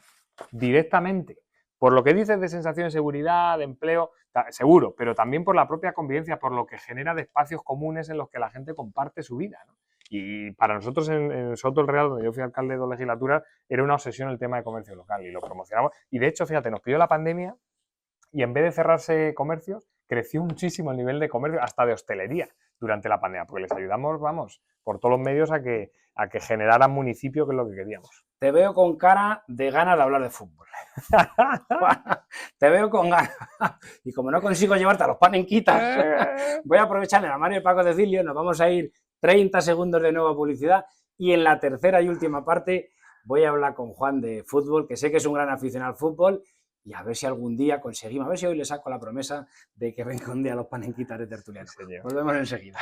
Directamente. Por lo que dices de sensación de seguridad, de empleo, seguro, pero también por la propia convivencia, por lo que genera de espacios comunes en los que la gente comparte su vida, ¿no? Y para nosotros en Soto el Real, donde yo fui alcalde de 2 legislaturas, era una obsesión el tema de comercio local y lo promocionamos. Y de hecho, fíjate, nos pilló la pandemia y en vez de cerrarse comercios, creció muchísimo el nivel de comercio, hasta de hostelería, durante la pandemia, porque les ayudamos, vamos, por todos los medios a que generaran municipio, que es lo que queríamos. Te veo con cara de ganas de hablar de fútbol. Te veo con ganas. Y como no consigo llevarte a los panenquitas, voy a aprovechar el Mario y Paco Cecilio, nos vamos a ir 30 segundos de nueva publicidad y en la tercera y última parte voy a hablar con Juan de fútbol, que sé que es un gran aficionado al fútbol, y a ver si algún día conseguimos, a ver si hoy le saco la promesa de que venga un día a los panenquitas de Tertuliano. Sí, señor. Volvemos enseguida.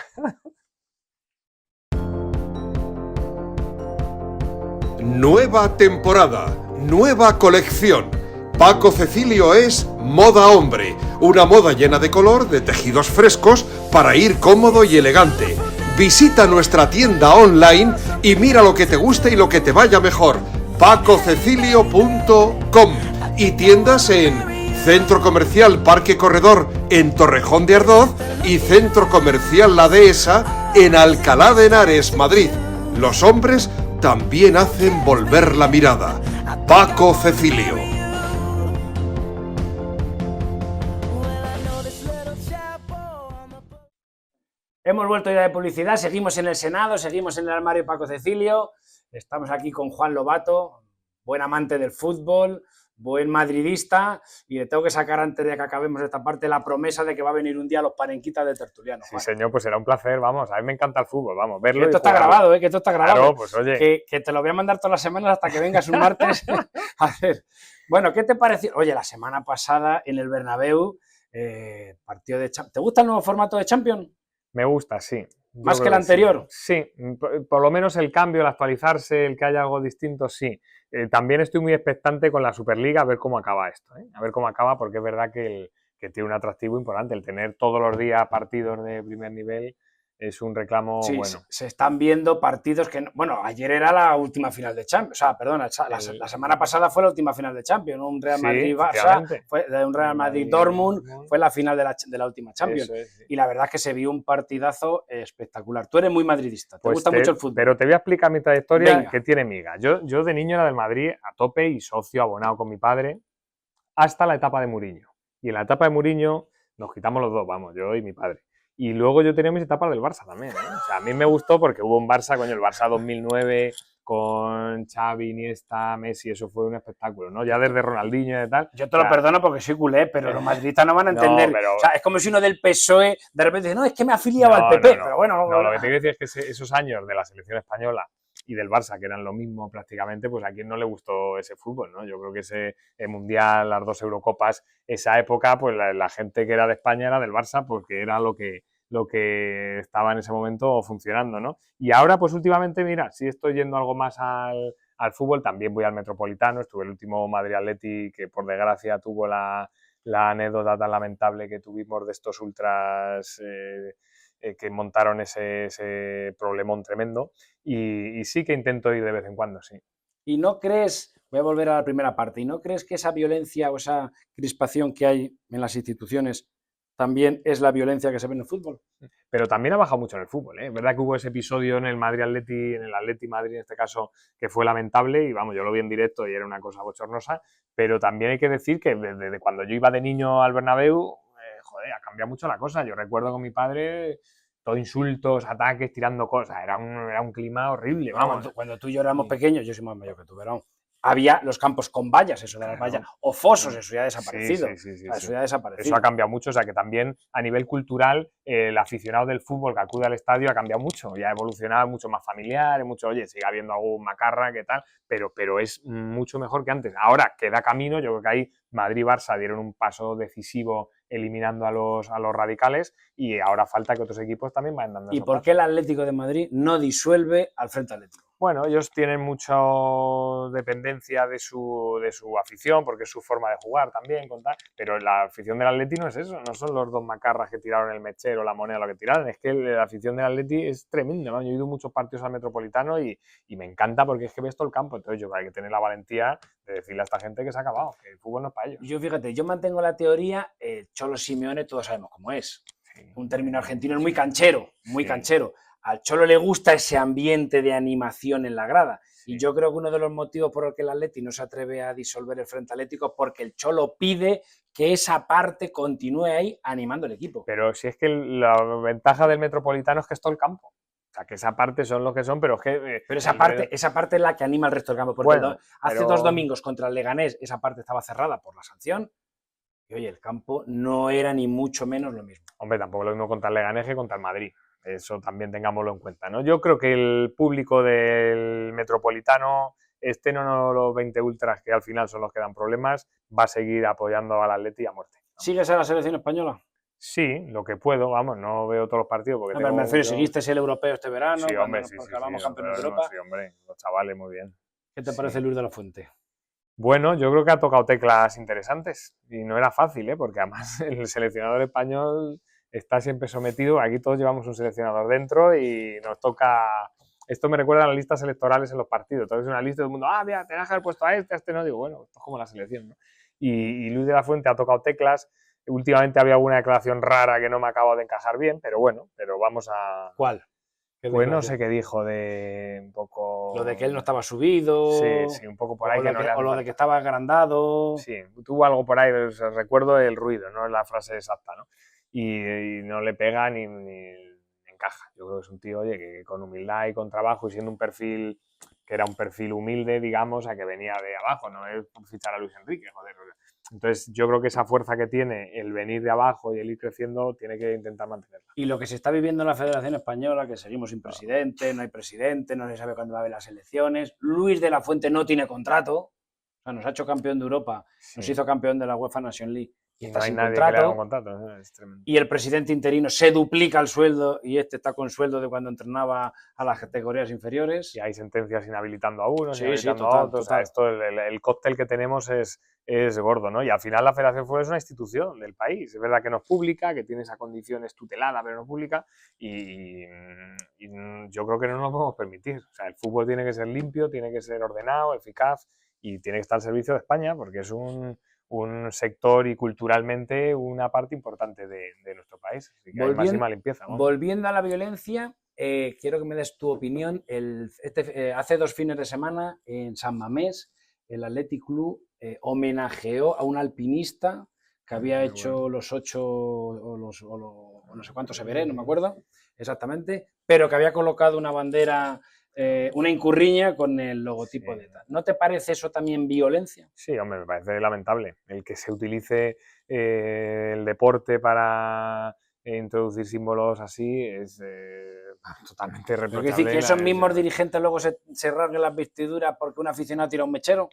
Nueva temporada, nueva colección. Paco Cecilio es Moda Hombre, una moda llena de color, de tejidos frescos para ir cómodo y elegante. Visita nuestra tienda online y mira lo que te guste y lo que te vaya mejor. pacocecilio.com y tiendas en Centro Comercial Parque Corredor en Torrejón de Ardoz y Centro Comercial La Dehesa en Alcalá de Henares, Madrid. Los hombres también hacen volver la mirada. Paco Cecilio. Hemos vuelto ya de publicidad, seguimos en el Senado, seguimos en el armario Paco Cecilio, estamos aquí con Juan Lobato, buen amante del fútbol, buen madridista, y le tengo que sacar antes de que acabemos esta parte la promesa de que va a venir un día a los panenquitas de Tertuliano. Sí, señor, pues será un placer, vamos, a mí me encanta el fútbol, vamos, verlo. Que esto está grabado, que esto está grabado. Claro, pues oye. Que te lo voy a mandar todas las semanas hasta que vengas un martes. A ver, bueno, ¿qué te pareció? Oye, la semana pasada en el Bernabéu, partido de Champions. ¿Te gusta el nuevo formato de Champions? Me gusta, sí. ¿Más que el anterior? Sí, por lo menos el cambio, el actualizarse, el que haya algo distinto, sí. También estoy muy expectante con la Superliga a ver cómo acaba esto, ¿eh? A ver cómo acaba, porque es verdad que tiene un atractivo importante. El tener todos los días partidos de primer nivel es un reclamo bueno. Se están viendo partidos que... Bueno, ayer era la última final de Champions. O sea, perdona, la semana pasada fue la última final de Champions. Un Real Madrid-Barça, un Real Madrid-Dortmund, fue la final de la última Champions. Es, sí. Y la verdad es que se vio un partidazo espectacular. Tú eres muy madridista, te gusta mucho el fútbol. Pero te voy a explicar mi trayectoria. Venga. Que tiene miga. Yo de niño era del Madrid a tope y socio abonado con mi padre hasta la etapa de Mourinho. Y en la etapa de Mourinho nos quitamos los dos, vamos, yo y mi padre. Y luego yo tenía mis etapas del Barça también, ¿eh? O sea, a mí me gustó porque hubo un Barça, coño, el Barça 2009 con Xavi, Iniesta, Messi, eso fue un espectáculo, ¿no? Ya desde Ronaldinho y tal. Yo te lo perdono porque soy culé, pero los madridistas no van a entender. No, pero... O sea, es como si uno del PSOE de repente dice, no, es que me afiliaba al PP, pero bueno... No, lo que te quiero decir es que esos años de la selección española y del Barça, que eran lo mismo prácticamente, pues a quien no le gustó ese fútbol, ¿no? Yo creo que ese Mundial, las 2 Eurocopas, esa época, pues la gente que era de España era del Barça porque era lo que lo que estaba en ese momento funcionando, ¿no? Y ahora, pues últimamente, mira, sí estoy yendo algo más al fútbol, también voy al Metropolitano, estuve el último Madrid Atleti, que por desgracia tuvo la anécdota tan lamentable que tuvimos de estos ultras que montaron ese problemón tremendo, y sí que intento ir de vez en cuando, sí. ¿Y no crees, voy a volver a la primera parte, y no crees que esa violencia o esa crispación que hay en las instituciones también es la violencia que se ve en el fútbol? Pero también ha bajado mucho en el fútbol, ¿eh? Es verdad que hubo ese episodio en el Madrid Atleti, en el Atleti Madrid en este caso, que fue lamentable, y vamos, yo lo vi en directo y era una cosa bochornosa, pero también hay que decir que desde cuando yo iba de niño al Bernabéu, joder, ha cambiado mucho la cosa. Yo recuerdo con mi padre todo insultos, ataques, tirando cosas, era un clima horrible, vamos. Cuando tú y yo éramos pequeños, yo soy más mayor que tú, Verón, había los campos con vallas, eso de las vallas, o fosos, eso ya ha desaparecido. Sí, Eso ya ha desaparecido. Eso ha cambiado mucho, o sea que también a nivel cultural el aficionado del fútbol que acude al estadio ha cambiado mucho, ya ha evolucionado, mucho más familiar, mucho, oye, sigue habiendo algún macarra, qué tal, pero es mucho mejor que antes. Ahora queda camino, yo creo que ahí Madrid y Barça dieron un paso decisivo eliminando a los radicales, y ahora falta que otros equipos también vayan dando. ¿Y por qué el Atlético de Madrid no disuelve al Frente Atlético? Bueno, ellos tienen mucha dependencia de su afición, porque es su forma de jugar también, pero la afición del Atleti no es eso, no son los dos macarras que tiraron el mechero, la moneda, lo que tiraron, es que la afición del Atleti es tremenda, ¿no? Yo he ido muchos partidos al Metropolitano y me encanta porque es que ves todo el campo, entonces yo creo que hay que tener la valentía de decirle a esta gente que se ha acabado, que el fútbol no es para ellos. Yo, fíjate, yo mantengo la teoría, Cholo Simeone todos sabemos cómo es, Sí. un término argentino, es muy canchero, muy canchero. Al Cholo le gusta ese ambiente de animación en la grada. Sí. Y yo creo que uno de los motivos por el que el Atleti no se atreve a disolver el Frente Atlético es porque el Cholo pide que esa parte continúe ahí animando el equipo. Pero si es que la ventaja del Metropolitano es que es todo el campo. O sea, que esa parte son los que son, pero es que... Pero esa parte es la que anima el resto del campo. Porque Bueno, hace 2 domingos contra el Leganés esa parte estaba cerrada por la sanción. Y oye, el campo no era ni mucho menos lo mismo. Hombre, tampoco lo mismo contra el Leganés que contra el Madrid. Eso también tengámoslo en cuenta, ¿no? Yo creo que el público del Metropolitano, estén o no los 20 ultras, que al final son los que dan problemas, va a seguir apoyando al Atleti a muerte, ¿no? ¿Sigues a la selección española? Sí, lo que puedo, vamos, no veo todos los partidos porque Me refiero, ¿seguiste el europeo este verano? Sí, hombre, cuando sí, proclamamos sí, campeones de pero Europa. sí, hombre, los chavales muy bien. ¿Qué te Sí. parece Luis de la Fuente? Bueno, yo creo que ha tocado teclas interesantes y no era fácil, porque además el seleccionador español está siempre sometido, aquí todos llevamos un seleccionador dentro y nos toca... Esto me recuerda a las listas electorales en los partidos, entonces una lista y todo el mundo, mira, te vas a haber puesto a este no, digo, bueno, esto es como la selección, ¿no? Y Luis de la Fuente ha tocado teclas, últimamente había alguna declaración rara que no me acabo de encajar bien, pero bueno, pero vamos a... ¿Cuál? Pues no sé qué dijo, de un poco... Lo de que él no estaba subido. Sí, un poco por ahí. O lo de que estaba agrandado. Sí, tuvo algo por ahí, o sea, recuerdo el ruido, no es la frase exacta, ¿no? Y no le pega ni encaja. Yo creo que es un tío, oye, que con humildad y con trabajo y siendo un perfil que era un perfil humilde, digamos, a que venía de abajo, no es por fichar a Luis Enrique, joder. Entonces yo creo que esa fuerza que tiene el venir de abajo y el ir creciendo tiene que intentar mantenerla. Y lo que se está viviendo en la Federación Española, que seguimos sin presidente, no hay presidente, no se sabe cuándo va a haber las elecciones, Luis de la Fuente no tiene contrato, o sea, nos ha hecho campeón de Europa, nos hizo campeón de la UEFA Nations League y está no hay sin nadie que le haga contrato, un contrato, ¿no? Es tremendo. y el presidente interino se duplica el sueldo y este está con sueldo de cuando entrenaba a las categorías inferiores. Y hay sentencias inhabilitando a unos, Sí, inhabilitando total, a otros. total. O sea, esto, el cóctel que tenemos es gordo, ¿no? Y al final la Federación de Fútbol es una institución del país. Es verdad que no es pública, que tiene esa condición es tutelada, pero no pública. Y yo creo que no nos podemos permitir. O sea, el fútbol tiene que ser limpio, tiene que ser ordenado, eficaz y tiene que estar al servicio de España porque es un sector y culturalmente una parte importante de nuestro país. Así que hay máxima limpieza, ¿no? Volviendo a la violencia, quiero que me des tu opinión. Hace 2 fines de semana en San Mamés, el Athletic Club homenajeó a un alpinista que había hecho los 8 o no sé cuántos Everest, no me acuerdo exactamente, pero que había colocado una bandera, una incurriña con el logotipo de ETA. ¿No te parece eso también violencia? Sí, hombre, me parece lamentable. El que se utilice el deporte para introducir símbolos así es totalmente Pero reprochable. quiero decir que esos mismos dirigentes luego se rasguen las vestiduras porque un aficionado tira un mechero.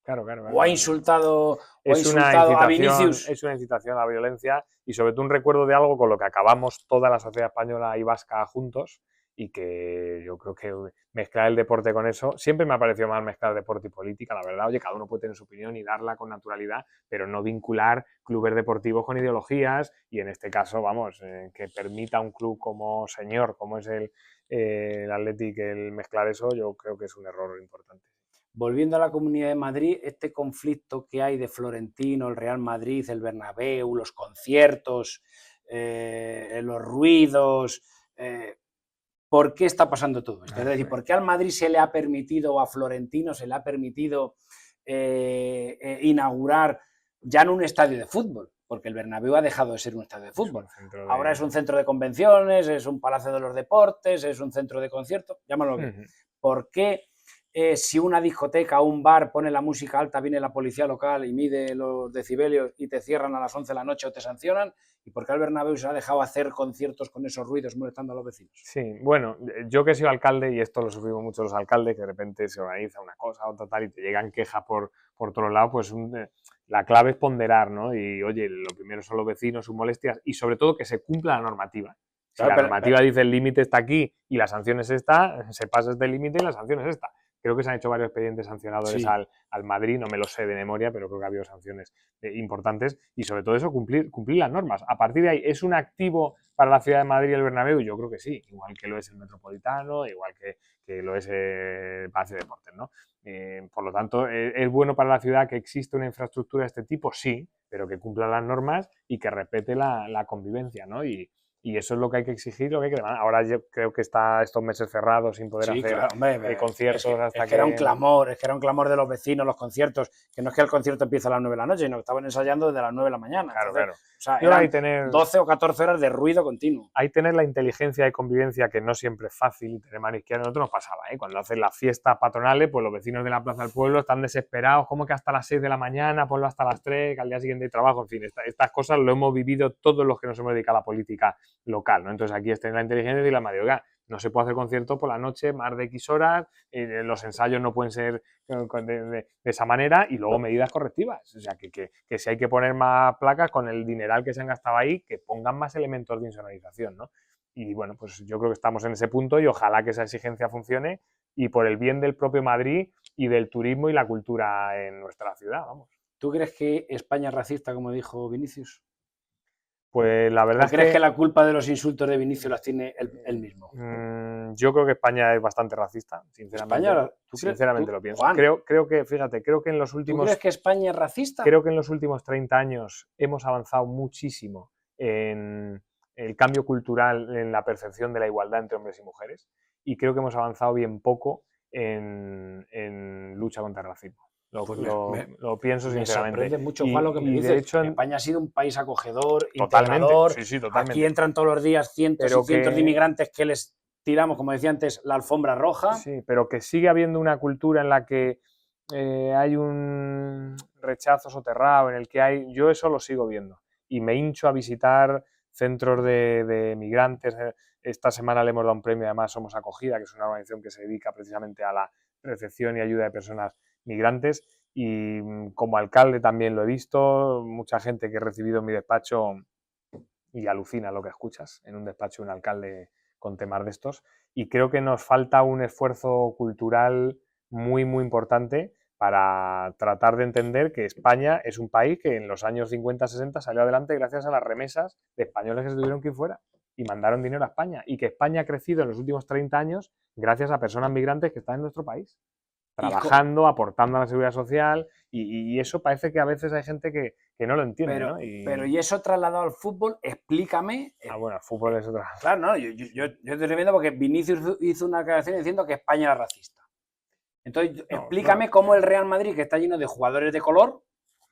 Claro, o ha insultado, es una a incitación, Vinicius. es una incitación a la violencia y sobre todo un recuerdo de algo con lo que acabamos toda la sociedad española y vasca juntos y que yo creo que mezclar el deporte con eso, siempre me ha parecido mal mezclar deporte y política, la verdad, oye, cada uno puede tener su opinión y darla con naturalidad, pero no vincular clubes deportivos con ideologías y en este caso, vamos, que permita a un club como señor, como es el Athletic, el mezclar eso, yo creo que es un error importante. Volviendo a la Comunidad de Madrid, este conflicto que hay de Florentino, el Real Madrid, el Bernabéu, los conciertos, los ruidos, ¿por qué está pasando todo esto? Es decir, ¿por qué al Madrid se le ha permitido, o a Florentino se le ha permitido inaugurar ya no un estadio de fútbol? Porque el Bernabéu ha dejado de ser un estadio de fútbol. Ahora es un centro de convenciones, es un palacio de los deportes, es un centro de conciertos, llámalo bien. ¿Por qué si una discoteca o un bar pone la música alta, viene la policía local y mide los decibelios y te cierran a las 11 de la noche o te sancionan? ¿Y por qué el Bernabéu se ha dejado hacer conciertos con esos ruidos molestando a los vecinos? Sí, bueno, yo que he sido alcalde, y esto lo sufrimos mucho los alcaldes, que de repente se organiza una cosa, otra tal, y te llegan quejas por todos lados, pues la clave es ponderar, ¿no? Y oye, lo primero son los vecinos, sus molestias, y sobre todo que se cumpla la normativa. Si la normativa dice el límite está aquí y la sanción es esta, se pasa este límite y la sanción es esta. Creo que se han hecho varios expedientes sancionadores al Madrid, no me lo sé de memoria, pero creo que ha habido sanciones importantes y sobre todo eso, cumplir las normas. A partir de ahí, ¿es un activo para la ciudad de Madrid el Bernabéu? Yo creo que sí, igual que lo es el Metropolitano, igual que lo es el Palacio de Deportes, ¿no? Por lo tanto, ¿es bueno para la ciudad que exista una infraestructura de este tipo? Sí, pero que cumpla las normas y que respete la convivencia, ¿no? Y eso es lo que hay que exigir, lo que hay que demandar. Ahora yo creo que está estos meses cerrados sin poder hacer claro, hombre, conciertos hasta que era un clamor, era un clamor de los vecinos, los conciertos, que no es que el concierto empiece a las 9 de la noche, sino que estaban ensayando desde las 9 de la mañana. Claro, Entonces, claro. O sea, eran 12 o 14 horas de ruido continuo. Hay tener la inteligencia de convivencia que no siempre es fácil y tener mano izquierda. A nosotros nos pasaba, cuando hacen las fiestas patronales, pues los vecinos de la Plaza del Pueblo están desesperados, como que hasta las 6 de la mañana, ponlo hasta las 3, que al día siguiente hay trabajo, en fin, estas cosas lo hemos vivido todos los que nos hemos dedicado a la política local, ¿no? Entonces aquí es tener la inteligencia y la madrugada. No se puede hacer concierto por la noche, más de X horas, los ensayos no pueden ser de esa manera y luego medidas correctivas. O sea, que si hay que poner más placas con el dineral que se han gastado ahí, que pongan más elementos de insonorización, ¿no? Y bueno, pues yo creo que estamos en ese punto y ojalá que esa exigencia funcione y por el bien del propio Madrid y del turismo y la cultura en nuestra ciudad, vamos. ¿Tú crees que España es racista, como dijo Vinicius? Pues la verdad ¿O crees que la culpa de los insultos de Vinicius las tiene él mismo? Yo creo que España es bastante racista, sinceramente. ¿España? Sinceramente lo pienso. Juan, creo que, fíjate, creo que en los últimos... ¿tú crees que España es racista? Creo que en los últimos 30 años hemos avanzado muchísimo en el cambio cultural, en la percepción de la igualdad entre hombres y mujeres, y creo que hemos avanzado bien poco en lucha contra el racismo. Lo pienso sinceramente. Me sorprende mucho, Juan, lo que me dices. De hecho, España ha sido un país acogedor, totalmente, integrador. sí, totalmente. Aquí entran todos los días cientos y cientos de inmigrantes que les tiramos, como decía antes, la alfombra roja. Sí, pero que sigue habiendo una cultura en la que hay un rechazo soterrado, en el que hay... Yo eso lo sigo viendo. Y me hincho a visitar centros de migrantes. Esta semana le hemos dado un premio, además Somos Acogida, que es una organización que se dedica precisamente a la recepción y ayuda de personas migrantes, y como alcalde también lo he visto, mucha gente que he recibido en mi despacho y alucina lo que escuchas en un despacho de un alcalde con temas de estos, y creo que nos falta un esfuerzo cultural muy, muy importante para tratar de entender que España es un país que en los años 50-60 salió adelante gracias a las remesas de españoles que se tuvieron que ir fuera y mandaron dinero a España, y que España ha crecido en los últimos 30 años gracias a personas migrantes que están en nuestro país, trabajando, aportando a la seguridad social, y eso parece que a veces hay gente que no lo entiende, pero, ¿no? Pero y eso trasladado al fútbol, explícame. Bueno, el fútbol es otra. Claro, no, yo estoy viendo porque Vinicius hizo una declaración diciendo que España era racista. Entonces, explícame cómo el Real Madrid, que está lleno de jugadores de color,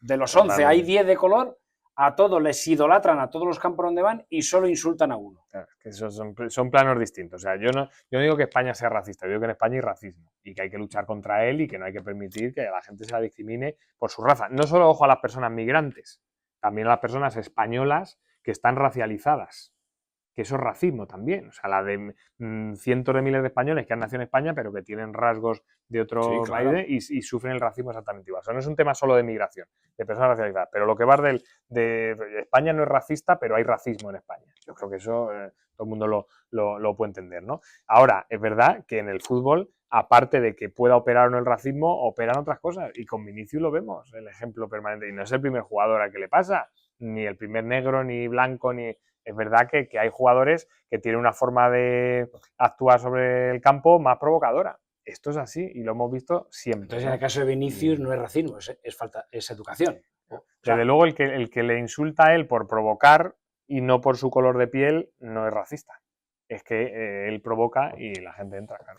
de los 11 hay 10 de color, a todos les idolatran a todos los campos donde van y solo insultan a uno. Claro, que esos son planos distintos. O sea, yo no digo que España sea racista, yo digo que en España hay racismo y que hay que luchar contra él y que no hay que permitir que a la gente se la discrimine por su raza. No solo, ojo, a las personas migrantes, también a las personas españolas que están racializadas, que eso es racismo también. O sea, la de cientos de miles de españoles que han nacido en España, pero que tienen rasgos de otros Sí, claro. países y sufren el racismo exactamente igual. O sea, no es un tema solo de migración, de personas racializadas, pero lo que va de España no es racista, pero hay racismo en España. Yo creo que eso todo el mundo lo puede entender, ¿no? Ahora, es verdad que en el fútbol, aparte de que pueda operar o no el racismo, operan otras cosas. Y con Vinicius lo vemos, el ejemplo permanente. Y no es el primer jugador al que le pasa, ni el primer negro, ni blanco, ni... Es verdad que hay jugadores que tienen una forma de actuar sobre el campo más provocadora. Esto es así y lo hemos visto siempre. Entonces, en el caso de Vinicius no es racismo, es educación. O sea, Desde luego, el que le insulta a él por provocar y no por su color de piel no es racista. Es que él provoca y la gente entra, claro.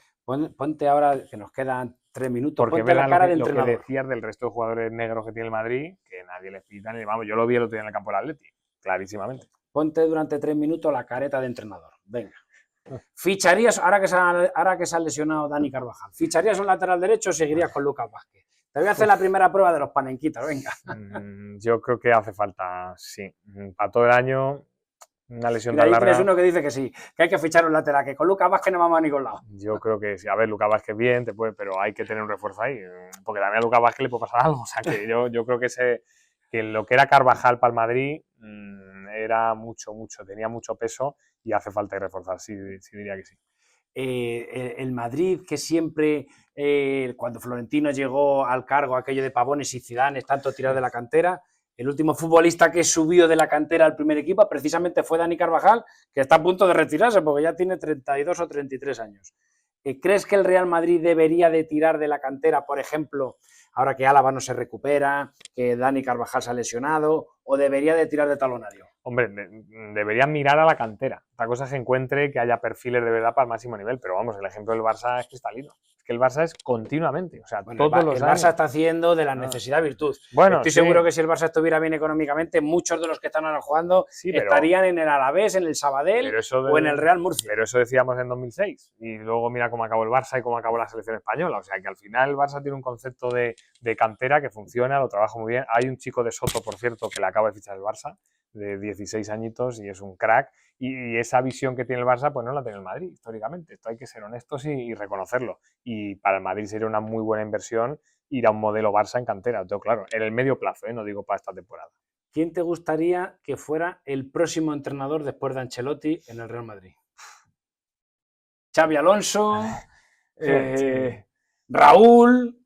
ponte ahora, que nos quedan 3 minutos, Porque ponte la verá cara de lo que entrenador. decías del resto de jugadores negros que tiene el Madrid, que nadie les pita ni vamos. Yo lo vi el otro día en el campo del Atleti, clarísimamente. Ponte durante 3 minutos la careta de entrenador. Venga. ¿Ficharías, ahora que se ha lesionado Dani Carvajal, ¿ficharías un lateral derecho o seguirías con Lucas Vázquez? Te voy a hacer la primera prueba de los panenquitas, venga. Yo creo que hace falta, sí, para todo el año, una lesión Mira, tan ahí tienes larga. uno que dice que sí, que hay que fichar un lateral, que con Lucas Vázquez no vamos a ningún lado. Yo creo que sí. A ver, Lucas Vázquez bien, pero hay que tener un refuerzo ahí, porque también a Lucas Vázquez le puede pasar algo. O sea, que yo creo que lo que era Carvajal para el Madrid era mucho, tenía mucho peso y hace falta reforzar, sí diría que sí. El Madrid, que siempre, cuando Florentino llegó al cargo, aquello de Pavones y Zidane, tanto tirar de la cantera, el último futbolista que subió de la cantera al primer equipo precisamente fue Dani Carvajal, que está a punto de retirarse porque ya tiene 32 o 33 años. ¿Crees que el Real Madrid debería de tirar de la cantera, por ejemplo, ahora que Álava no se recupera, que Dani Carvajal se ha lesionado, o debería de tirar de talonario? Hombre, deberían mirar a la cantera. Otra cosa es que encuentre que haya perfiles de verdad para el máximo nivel, pero vamos, el ejemplo del Barça es cristalino. Es que el Barça es continuamente, o sea, Bueno, todos los el años. Barça está haciendo de la necesidad virtud. Bueno, estoy sí. seguro que si el Barça estuviera bien económicamente, muchos de los que están ahora jugando Sí, pero- estarían en el Alavés, en el Sabadell Pero eso o en el Real Murcia. Pero eso decíamos en 2006 y luego mira cómo acabó el Barça y cómo acabó la selección española. O sea que al final el Barça tiene un concepto de cantera que funciona, lo trabaja muy bien. Hay un chico de Soto, por cierto, que le acaba de fichar el Barça, de 16 añitos y es un crack. Y esa visión que tiene el Barça, pues no la tiene el Madrid históricamente. Esto hay que ser honestos y reconocerlo. Y para el Madrid sería una muy buena inversión ir a un modelo Barça en cantera. Todo claro, en el medio plazo, no digo para esta temporada. ¿Quién te gustaría que fuera el próximo entrenador después de Ancelotti en el Real Madrid? Xavi Alonso, Raúl.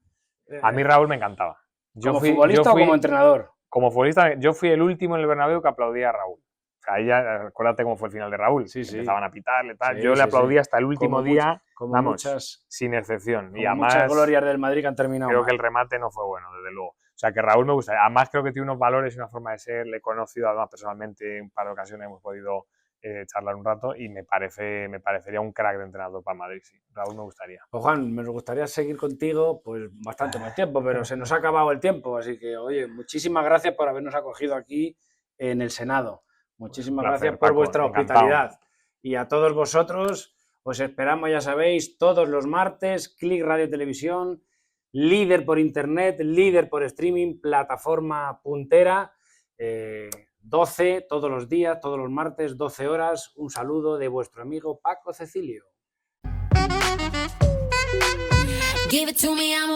A mí Raúl me encantaba. ¿Como futbolista o como entrenador? Como futbolista, yo fui el último en el Bernabéu que aplaudía a Raúl. O sea, ahí ya, acuérdate cómo fue el final de Raúl. Sí, sí. Empezaban a pitarle, tal. Sí, yo le sí, aplaudí sí. hasta el último Como día, Como vamos, muchas, sin excepción. como Y además, muchas glorias del Madrid que han terminado creo mal. que el remate no fue bueno, desde luego. O sea, que Raúl me gusta. Además, creo que tiene unos valores y una forma de ser. Le he conocido además personalmente en un par de ocasiones, hemos podido charlar un rato y me parecería un crack de entrenador para Madrid, sí. Raúl me gustaría. Pues Juan, me gustaría seguir contigo pues bastante más tiempo, pero se nos ha acabado el tiempo, así que, oye, muchísimas gracias por habernos acogido aquí en el Senado. Muchísimas Placer, gracias por Paco, vuestra encantado. hospitalidad. Y a todos vosotros, os esperamos, ya sabéis, todos los martes, Click Radio Televisión, líder por internet, líder por streaming, plataforma puntera, 12 todos los días, todos los martes, 12 horas. Un saludo de vuestro amigo Paco Cecilio. Give it to me, I'm